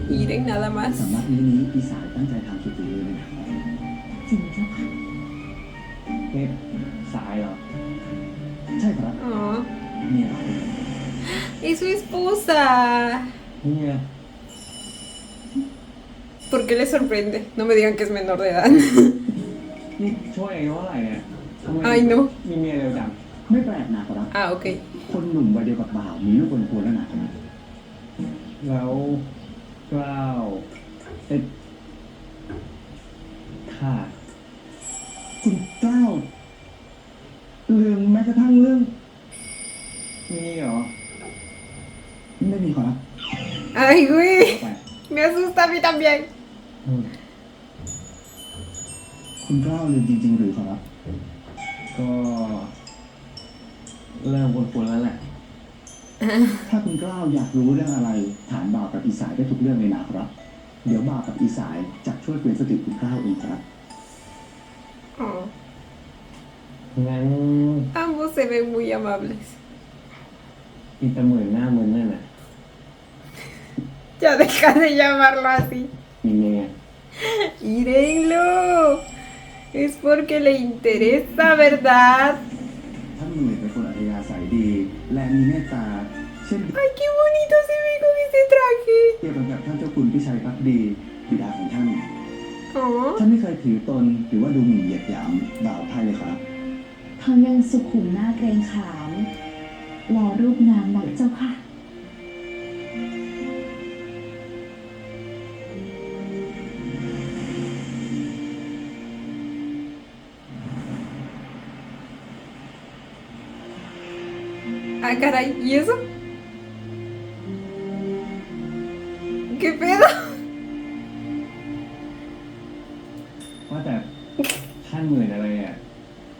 Miren nada más. สำหรับนี้พี่สายตั้งใจทำสุดฝีมือเลยนะครับ จริงเจ้าค่ะ นี่สายเหรอ ใช่ครับ Oh. เนี่ย Es su esposa. เนี่ย ¿Por qué le sorprende? No me digan que es menor de edad. นี่ช่วยเองเท่าไหร่เนี่ยทำไม Ay, no. มีเมียเร็วจัง ไม่แปลกนะครับ Ah, ok. คนหนุ่มวัยเดียวกับบ่าวมีลูกคนควรแล้วนะแล้วกล้าวค่ะคุณกล้าวลืมแม้กระทั่งเรื่องมีเหรอ ไม่มีขอรับ Ay, güey. ไป Me asusta a mí también. คุณกล้าวลืมจริงๆหรือขอรับ ก็เริ่มคุ้นๆแล้วแหละ ถ้าคุณกล้าวอยากรู้เรื่องอะไร ถามบ่าวกับอีสายได้ทุกเรื่องเลยนะครับ เดี๋ยวบ่าวกับอีสายจะช่วยเตือนสติคุณกล้าวเองครับ Oh. งั้น Ambos se ven muy amables. อีตาหมื่นหน้ามึนนั่นน่ะ Ya deja de llamarlo así. มีเมียไง Mírenlo. Es porque le interesa, ¿verdad? ท่านหมื่นเป็นคนอัธยาศัยดี และมีเมตตา เช่น Ay, qué bonito se ve con ese traje. เดียวกันกับท่านเจ้าคุณพิชัยภักดีบิดาของท่าน Oh. ท่านไม่เคยถือตนหรือว่าดูหมิ่นเหยียดหยามบ่าวไทยเลยครับ เขายังสุขุมหน้าเกรงขามรอรูปงามนักเจ้าค่ะ Ah, caray, ¿y eso? ¿Qué pedo? ว่าแต่ท่านหมื่นอะไรอ่ะ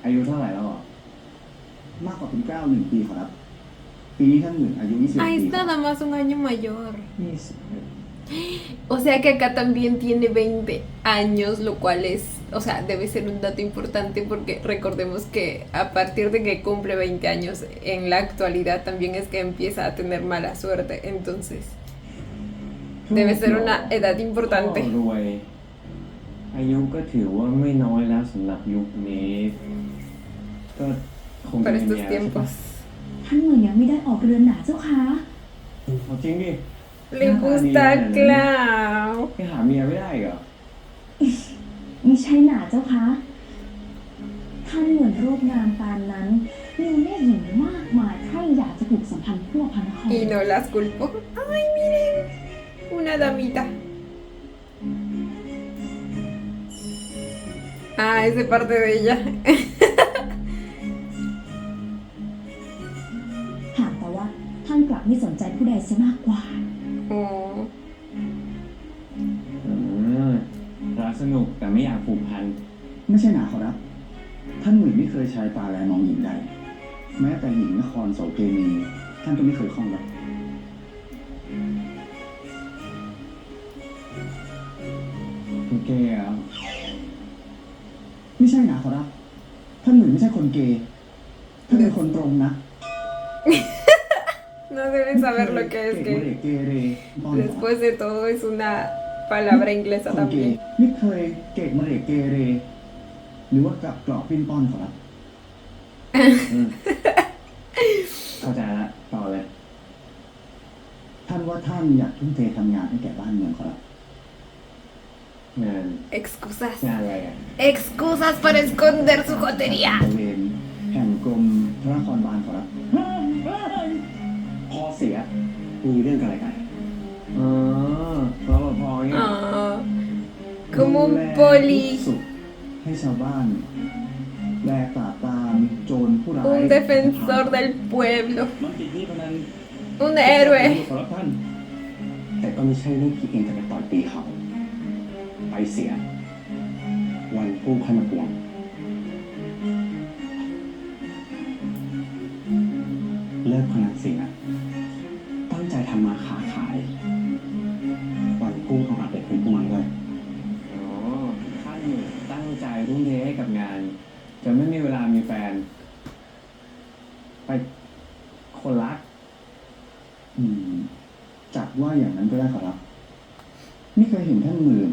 อายุเท่าไหร่แล้วอ่ะ มากกว่าคุณเกล้า1 ปีครับ ปีนี้ท่านหมื่นอายุ21 Ah, ปี es ครับ nada más un año mayor. 20 O sea que acá también tiene 20 años, lo cual es, o sea, debe ser un dato importante porque recordemos que a partir de que cumple 20 años en la actualidad también es que empieza a tener mala suerte, entonces debe ser una edad ก็ importante. รวย อายุก็ถือว่าไม่น้อยแล้วสำหรับยุคนี้ ก็คงจะ Para มี estos เมียใช่ปะ tiempos. ท่านหมื่นยังไม่ได้ออกเรือนหนาเจ้าค่ะ เอาจริงดิ Le gusta a Clau. ไปหาเมียไม่ได้เหรอ ไม่ใช่หนาเจ้าค่ะท่านเหมือนรูปงามปานนั้นมีแม่หญิงมากมายใครอยากจะผูกสัมพันธ์ทั่วพระนคร Y no las culpo. Ay, miren, una damita. Ah, esa parte de ella. หากแต่ว่าท่านกลับไม่สนใจผู้ใดเสียมากกว่า Oh. รักสนุกแต่ไม่อยากผูกพัน ไม่ใช่หนาขอรับ ท่านหมื่นไม่เคยใช้ตาแลมองหญิงใด แม้แต่หญิงนครโสเพณีท่านก็ไม่เคยคล้องรับ คุณเกย์เหรอ ไม่ใช่หนาขอรับ ท่านหมื่นไม่ใช่คนเกย์ท่านเป็นคนตรงนะ No deben saber lo que es เก่ง gay. เกเรป้อนขอรับ Después de todo es una palabra inglesa คนเกย์ también. ไม่เคยเก่งมาเรเกเร หรือว่ากลับกรอกปิ้นป้อนขอรับ อืมเข้าใจละต่อเลย ท่านว่าท่านอยากทุ่มเททำงานให้แก่บ้านเมืองขอรับ งาน Excusas. งานอะไรอ่ะ Excusas para esconder su บ jotería. ริเวณแห่งกรมพระนครบาลขอรับ พอเสีย มีเรื่องอะไรกัน อ๋อรปภเนี่ย Ah, como ดู un แล poli, ทุกสุขให้ชาวบ้าน แลปราบปรามโจรผู้ร้าย un defensor del pueblo, มันติดนี่พนัน un héroe. ขอรับท่าน แต่ก็ไม่ใช่เรื่องที่เองจะไปต่อยตีเขา ไปเสีย วันกู้ค่อยมาทวงเลิกพนันเสีย ตั้งใจทำมาค้าขาย วันกู้ต้องอัดเด็กเป็นผู้มันด้วย อ๋อท่านตั้งใจทุ่มเทให้กับงานจนไม่มีเวลามีแฟน ไปคนรัก จัดว่าอย่างนั้นก็ได้ครับ ไม่เคยเห็นท่านหมื่น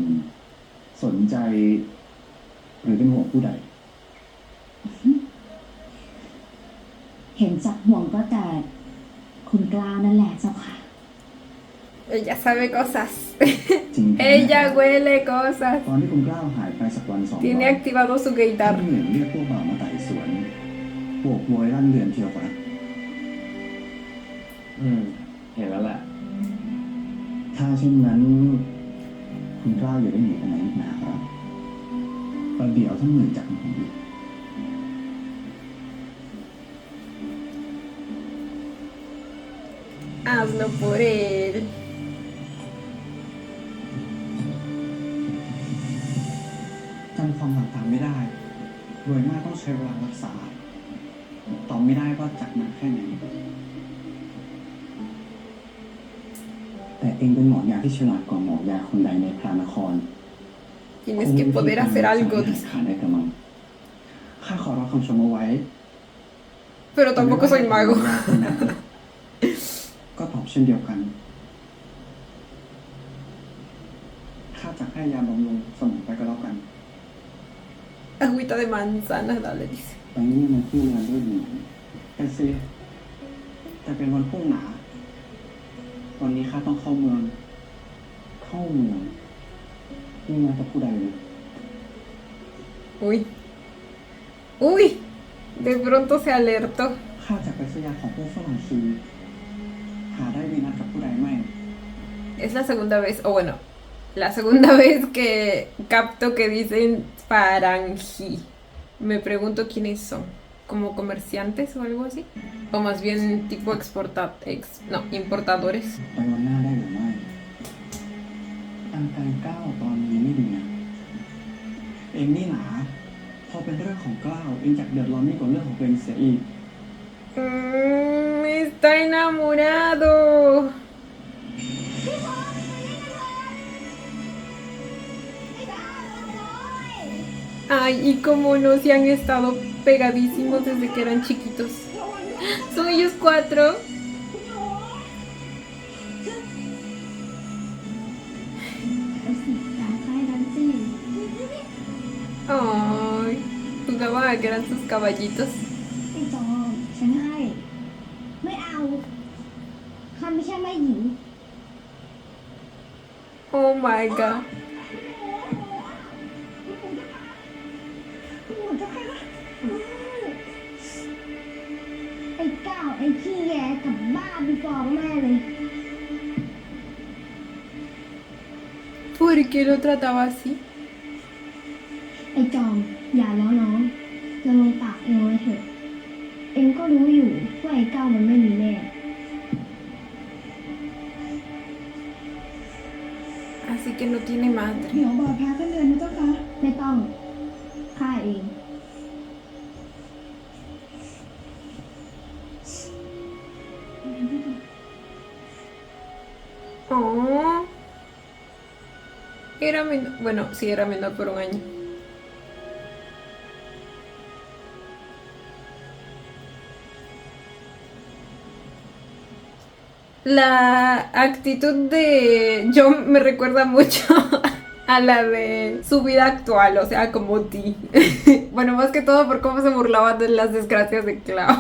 สนใจ หรือเป็นห่วงผู้ใด เห็นจากห่วงก็แต่คุณกล้าวนั่นแหละเจ้าค่ะ Ella sabe cosas. จริง Ella huele cosas. ตอนที่คุณกล้าวหายไปสักวันสองวัน Tiene activado su ท่าน gaydar. หมื่นเรียกพวกบ่าวมาไต่สวนโบกโวยลั่นเรือนเที่ยวครับ เห็นแล้วแหละ ถ้าเช่นนั้น คุณกล้าวอย่าได้หนีไปไหนอีกนะครับประเดี๋ยวท่านหมื่นจับผมอีก Hazlo por él. จำความต่างๆไม่ได้รวยมากต้องใช้เวลารักษา ตอบไม่ได้ว่าจักหนักแค่ไหน แต่เองเป็นหมอยาที่ฉลาดกว่าหมอยาคนใดในพระนคร Tienes que poder hacer algo. ขาดได้กระมังข้าขอรับคำชมเอาไว้ Pero tampoco soy mago. ก็ตอบเช่นเดียวกัน ให้ยาบำรุงสมองไปก็แล้วกัน Agüita de manzana, dale, dice. ไปนี่มันคู่งานด้วยดีไปซิแต่เป็นวันพรุ่งหนาวันนี้ข้าต้องเข้าเมืองนี่มากับผู้ใดเลย Uy. Uy. De pronto se alertó. ข้าจะไปสยามของผู้ฝรั่งคีหาได้มีนัดกับผู้ใดไหม Es la segunda vez, o bueno, la segunda vez que capto que dicen Farangi. Me pregunto quiénes son. ¿Como comerciantes o algo así? O más bien tipo importadores. ไปวันหน้าได้หรือไม่อาการก้าวตอนนี้ไม่ดีนะเองนี่หนาพอเป็นเรื่องของก้าวเองจากเดือดร้อนนี่กว่าเรื่องของตัวเองเสียอีก Está enamorado. Ay, y como no se han estado pegadísimos desde que eran chiquitos. Son ellos 4. เอาสิตามใต้นั้นสิ Ay, jugaban a que eran sus caballitos. ไอ้จอมฉันให้ ไม่เอาข้าไม่ใช่แม่หญิง Oh my god. ไอ้ก้าวไอ้ขี้แยกับบ้าไปฟ้องแม่เลย ¿Por qué lo trataba así? ไอ้จอมอย่าล้อน้องจะลงปากเองไว้เถอะ เองก็รู้อยู่ว่าไอ้ก้าวมันไม่มีแม่ Así que no tiene madre. เดี๋ยวบอกพาขึ้นเรือนนะเจ้าคะ ไม่ต้องข้าเอง Oh. Era menor. Bueno, sí, era menor por un año. La actitud de John me recuerda mucho a la de su vida actual, o sea, como Ti. Bueno, más que todo por cómo se burlaba de las desgracias de Clau.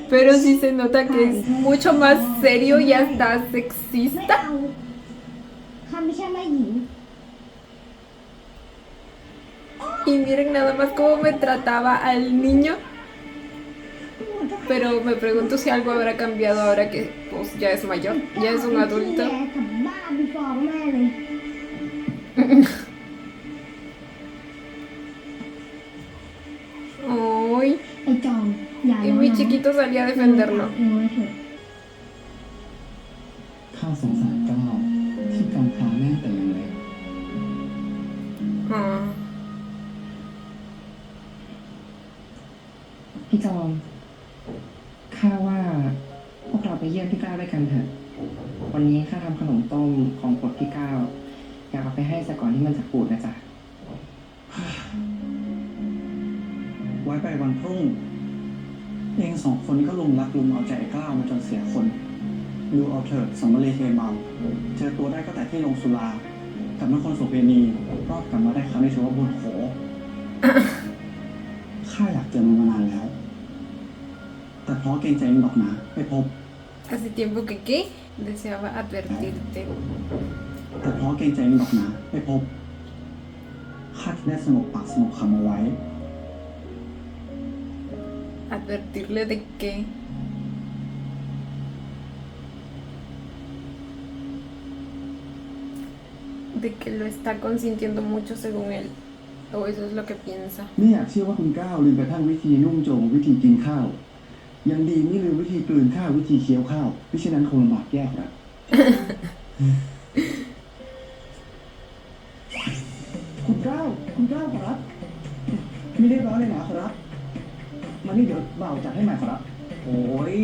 Pero sí se nota que es mucho más serio y hasta ไม่ sexista. เอาข้าไม่ใช่แม่หญิง Y miren nada más cómo me trataba al niño. Pero me pregunto si algo habrá cambiado ahora que pues, ya es mayor, ya es un ไอ้ขี้ adulto. แยกับบ้าไปฟ้องแม่เลย Ay, ไอ้จอมอย่า y ล้อ mi น้อง chiquito salía a จะลงปาก defenderlo. เองไว้เถอะ ข้าสงสารก้าวที่กำพร้าแม่แต่ยังเล็ก Ah. พี่จอม ข้าว่าพวกเราไปเยี่ยมพี่ก้าวด้วยกันเถอะ วันนี้ข้าทำขนมต้มของโปรดพี่ก้าวอยากเอาไปให้ซะก่อนที่มันจะปูดนะจ๊ะ ไว้ไปวันพรุ่ง เองสองคนก็ลุมรักลุมเอาใจไอ้ก้าวมาจนเสียคน ดูเอาเถิดสำมะเลเทเมาเจอตัวได้ก็แต่ที่ลงสุรากับนครโสเภณีรอดกลับมาได้ครั้งในชีวิตบนโขข้าอยากเจอมันมานานแล้ว แต่เพราะเกรงใจมันดอกหนาไม่พบ Hace tiempo que ¿qué? Deseaba advertirte. แต่เพราะเกรงใจมันดอกหนาไม่พบข้าถึงได้สงบปากสงบคำเอาไว้ ¿Advertirle de qué? De que lo está consintiendo mucho según él. O eso es lo que piensa. ไม่อยากเชื่อว่าคุณก้าวลืมกระทั่งวิธีนุ่มโจงวิธีกินข้าว ยังดีไม่ลืมวิธีกลืนข้าววิธีเคี้ยวข้าวมิฉะนั้นคงลำบากแย่ครับ คุณก้าวขอรับไม่เรียบร้อยเลยนะขอรับมานี่เดี๋ยวบ่าวจัดให้ใหม่ขอรับ โอ้ย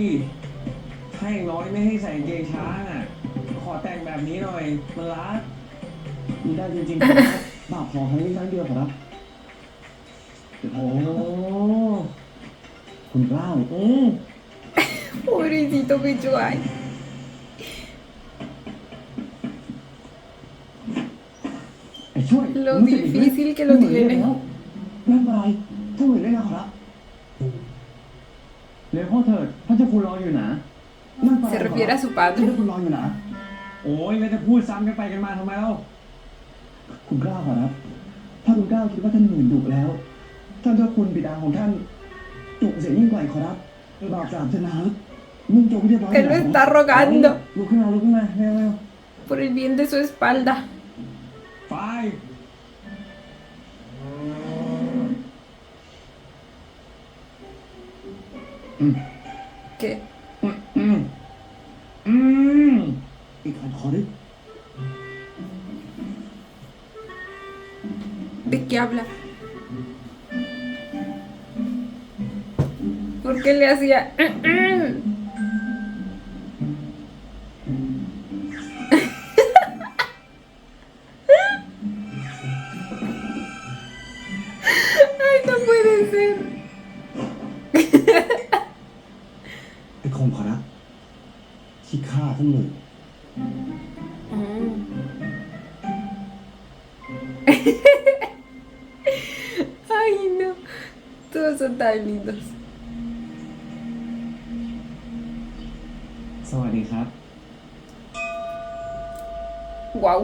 ให้ร้อยไม่ให้ใส่กางเกงช้างอ่ะ ขอแต่งแบบนี้หน่อย มันรัด มีได้จริงๆขอรับบ่าวขอให้ครั้งเดียวขอรับ โอ้ คุณก้าว Pobrecito Pichuay. Lo difícil que lo tiene. นั่นอะไรท่านหมื่นได้แล้วขอรับ เร็วเข้าเถิดพระเจ้าคุณรออยู่นะ นั่นอะไร Se refiere a su ท่าน padre. คุณรออยู่นะ โอ้ยแล้วจะพูดซ้ำกันไปกันมาทำไมเล่า คุณกล้าขอรับ ถ้าคุณกล้าคิดว่าท่านหมื่นดุแล้ว ท่านเจ้าคุณบิดาของท่านดุเสียยิ่งกว่าอีกขอรับบาปสามชนะนุ่งโจงเรียบร้อย Él lo está rogando ลุกขึ้นมาลุกขึ้นมาเร็ว por el bien de su espalda. ไฟ ¿Qué? อีกขันขอดิ ¿De qué habla? ¿Por qué le hacía? Ay, no puede ser. ไอ้คมขอรับที่ฆ่าท่านหมื่น Ay, no. Todos son tan lindos. สวัสดีครับ Wow.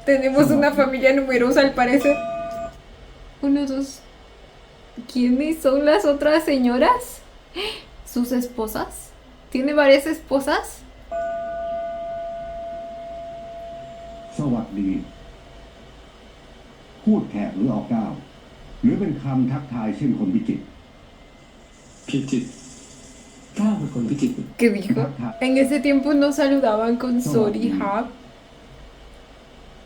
Tenemos una familia numerosa al parecer. Uno, dos. ¿Quiénes son las otras señoras? ¿Sus esposas? ¿Tiene varias esposas? สวัสดี พูดแขกหรือออกก้าวหรือเป็นคำทักทายเช่นคนพิจิตร พิจิตรก้าวเป็นคนพิจิตร ¿Qué dijo? En ese tiempo no saludaban con Sorry Hub.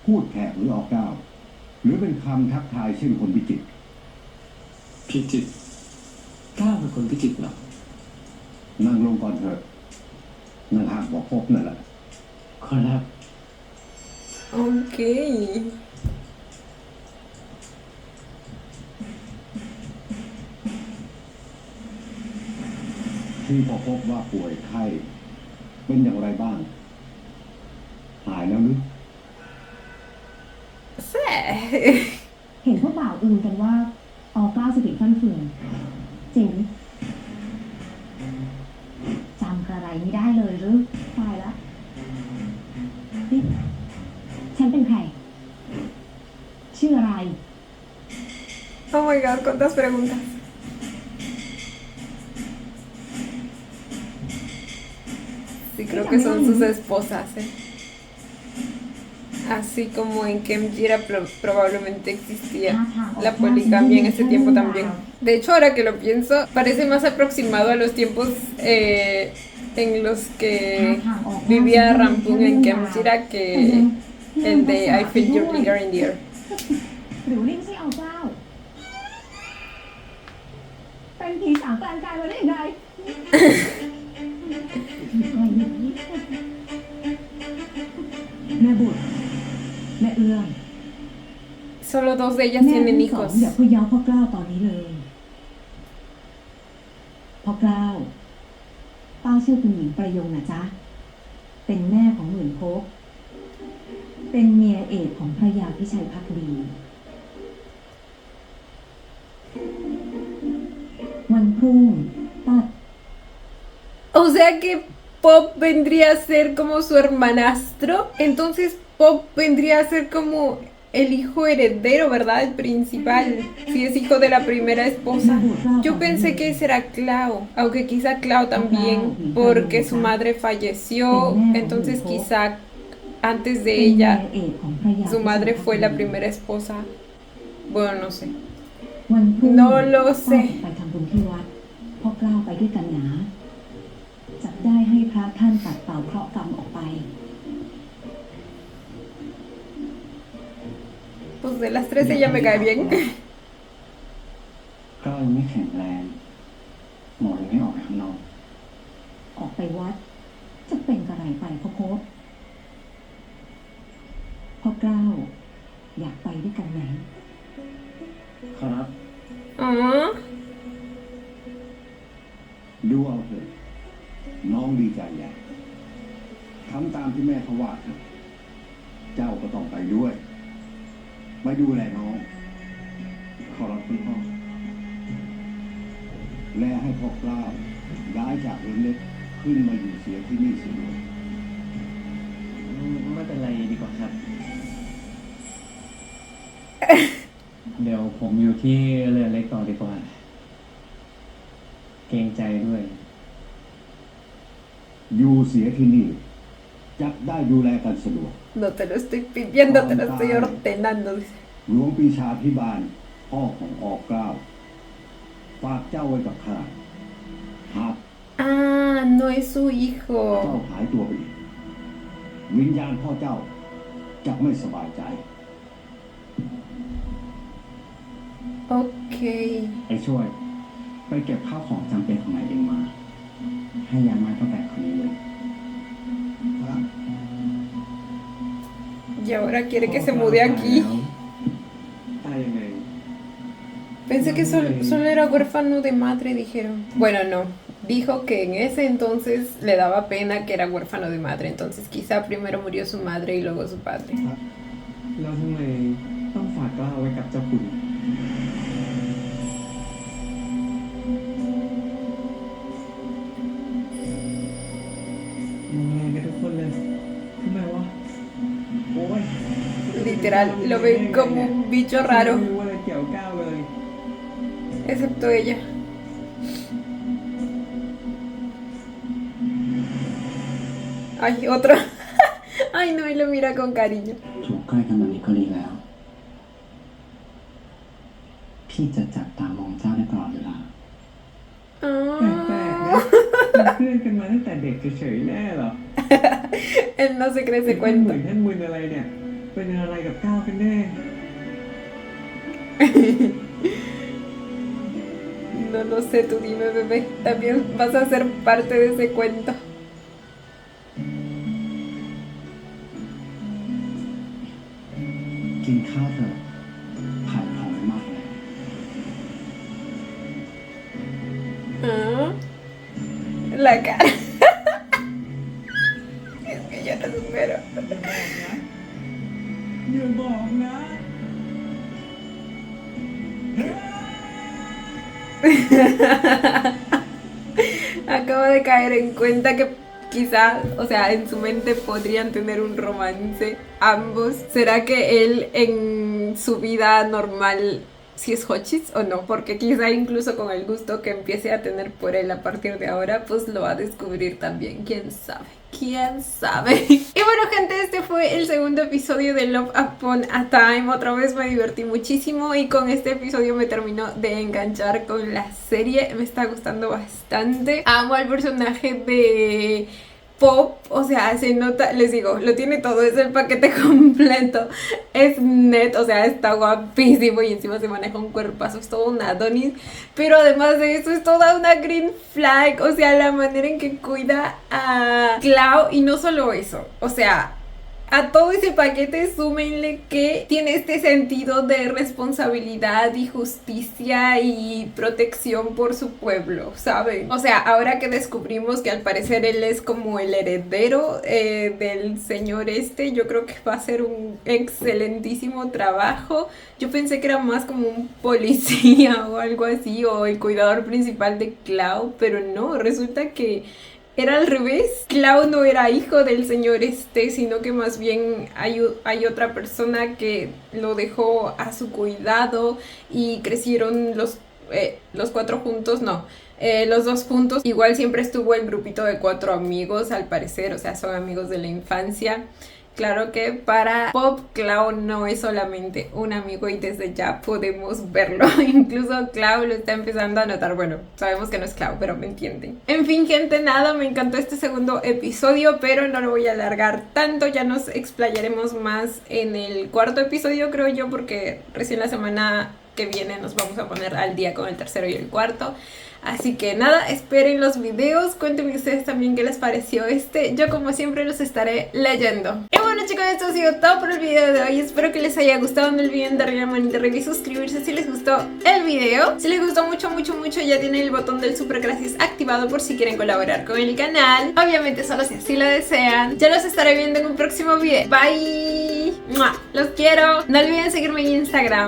พูดแขกหรือออกก้าวหรือเป็นคำทักทายเช่นคนพิจิตร พิจิตรก้าวเป็นคนพิจิตรเหรอ นั่งลงก่อนเถอะนั่งห่างบอกพบนั่นแหละ ขอรับ Ok. ที่พอพบว่าป่วยไข้เป็นอย่างไรบ้าง หายแล้วหรือ Sí. เห็นพวกบ่าวอึงกันว่าออกล้าสติฟันเฟืองจริงหรือจำอะไรไม่ได้เลยหรือตายแล้วนี่ฉันเป็นใคร ชื่ออะไร Oh my god, cuántas preguntas. Sí, creo que son sus esposas, ¿eh? Así como en Kemjira probablemente existía la poligamia en ese tiempo también. De hecho, ahora que lo pienso, parece más aproximado a los tiempos en los que vivía Rampung en Kemjira que el de I Feel Your Finger in the Air. หรือลิงซี่เอาเจ้า เป็นผีสางกลางกายมาได้ยังไง แม่บุตร แม่เอื้อง Solo dos de ellas แม่ tienen ทั้งสอง hijos. อย่าพูดย้อพ่อกล้าวตอนนี้เลยพ่อกล้าวป้าชื่อคุณหญิงประยงนะจ๊ะ เป็นแม่ของหมื่นภพเป็นเมียเอกของพระยาพิชัยภักดี วันพรุ่งป้า O sea que Pop vendría a ser como su hermanastro. Entonces Pop vendría a ser como el hijo heredero, ¿verdad? El principal. Si es hijo de la primera esposa. Yo pensé que ese era Clau. Aunque quizá Clau también. Porque su madre falleció. Entonces quizá antes de เป็นเมีย ella เอกของพระยา su madre fue la primera esposa. Bueno, no sé. วันพรุ่ง No lo ป้า sé. จะไปทำบุญที่วัดพ่อกล้าวไปด้วยกันหนาจะได้ให้พระท่านตัดเป่าเคราะห์กรรมออกไป Pues de las tres ella me cae bien. ก็ยังไม่แข็งแรงหมอยังไม่ออกไปข้างนอก ออกไปวัด จะเป็นกระไรไปพ่อโพสพ่อกล้าวอยากไปด้วยกันไหม ครับ Ah. ดูเอาเถอะน้องดีใจใหญ่ทำตามที่แม่เขาว่าเถอะเจ้าก็ต้องไปด้วย ไว้ดูแลน้องขอรับคุณพ่อและให้พ่อกล้าย้ายจากเรือนเล็กขึ้นมาอยู่เสียที่นี่เสียด้วย ไม่เป็นไรดีกว่าครับ เดี๋ยวผมอยู่ที่เรือเล็กต่อดีกว่า เกรงใจด้วย อยู่เสียที่นี่จะได้ดูแลกันสะดวก No te lo estoy pidiendo, te lo estoy ordenando. หลวงปีชาพิบาลพ่อของออกเกล้าฝากเจ้าไว้กับข้าหาก Ah, no es su เจ้า hijo. หายตัวไปอีกวิญญาณพ่อเจ้าจะไม่สบายใจ Ok. ไอ้ช่วย ไปเก็บข้าวของจำเป็นของนายเองมา ให้ยายมาตั้งแต่คนนี้เลย Y ahora quiere que se mude aquí. ตายยังไง Pensé que solo era huérfano de madre, dijeron. Bueno, no. Dijo que en ese entonces le daba pena que era huérfano de madre. Entonces quizá primero murió su madre y luego su padre. แล้วทำไมต้องฝากกล้าไว้กับเจ้าคุณมองแงกันทุกคนเลยทำไมวะโอ้ย Literal, lo ven como un bicho ไม่ raro. รู้อะไรเกี่ยวก้าวเลย Excepto ella. Ay, otro. Ay, no, y lo mira con cariño. ถูกใกล้กันแบบนี้ก็ดีแล้ว พี่จะจับตามองเจ้าได้ตลอดเวลา แปลกๆ Ah. นะเป็นเพื่อนกันมาตั้งแต่เด็กเฉยๆแน่เหรอ Él no se cree ese เหมือน cuento. ท่านมึนอะไรเนี่ย เป็นอะไรกับก้าวกันแน่ No lo sé, tú dime, bebé. También vas a ser parte de ese cuento. กินข้าวเถอะผ่านของไม่มากแล้ว Ah. La cara. Es que yo no supero. อย่าบอกนะ Acabo de caer en cuenta que quizá, o sea, en su mente podrían tener un romance ambos. ¿Será que él en su vida normal si es Hochis o no? Porque quizá incluso con el gusto que empiece a tener por él a partir de ahora, pues lo va a descubrir también. ¿Quién sabe? ¿Quién sabe? Y bueno, gente, este fue el segundo episodio de Love Upon a Time. Otra vez me divertí muchísimo y con este episodio me terminó de enganchar con la serie. Me está gustando bastante. Amo al personaje de Pop, o sea, se nota, les digo, lo tiene todo, es el paquete completo. Es net, o sea, está guapísimo y encima se maneja un cuerpazo, es todo un Adonis. Pero además de eso es toda una green flag, o sea, la manera en que cuida a Clau. Y no solo eso, o sea, a todo ese paquete súmenle que tiene este sentido de responsabilidad y justicia y protección por su pueblo, ¿saben? O sea, ahora que descubrimos que al parecer él es como el heredero del señor este, yo creo que va a ser un excelentísimo trabajo. Yo pensé que era más como un policía o algo así, o el cuidador principal de Clau, pero no, resulta que era al revés. Clau no era hijo del señor este, sino que más bien hay otra persona que lo dejó a su cuidado y crecieron los cuatro juntos, no. Los dos juntos. Igual siempre estuvo el grupito de 4 amigos, al parecer, o sea, son amigos de la infancia. Claro que para Pop, Clau no es solamente un amigo y desde ya podemos verlo. Incluso Clau lo está empezando a notar. Bueno, sabemos que no es Clau, pero me entienden. En fin, gente, nada, me encantó este segundo episodio, pero no lo voy a alargar tanto. Ya nos explayaremos más en el cuarto episodio, creo yo, porque recién la semana que viene nos vamos a poner al día con el tercero y el cuarto. Así que nada, esperen los videos, cuéntenme ustedes también qué les pareció este. Yo como siempre los estaré leyendo. Y bueno, chicos, esto ha sido todo por el video de hoy. Espero que les haya gustado. No olviden darle la manita arriba y suscribirse si les gustó el video. Si les gustó mucho, mucho, mucho, ya tienen el botón del super gracias activado por si quieren colaborar con el canal. Obviamente solo si así lo desean. Ya los estaré viendo en un próximo video. Bye. ¡Mua! Los quiero. No olviden seguirme en Instagram.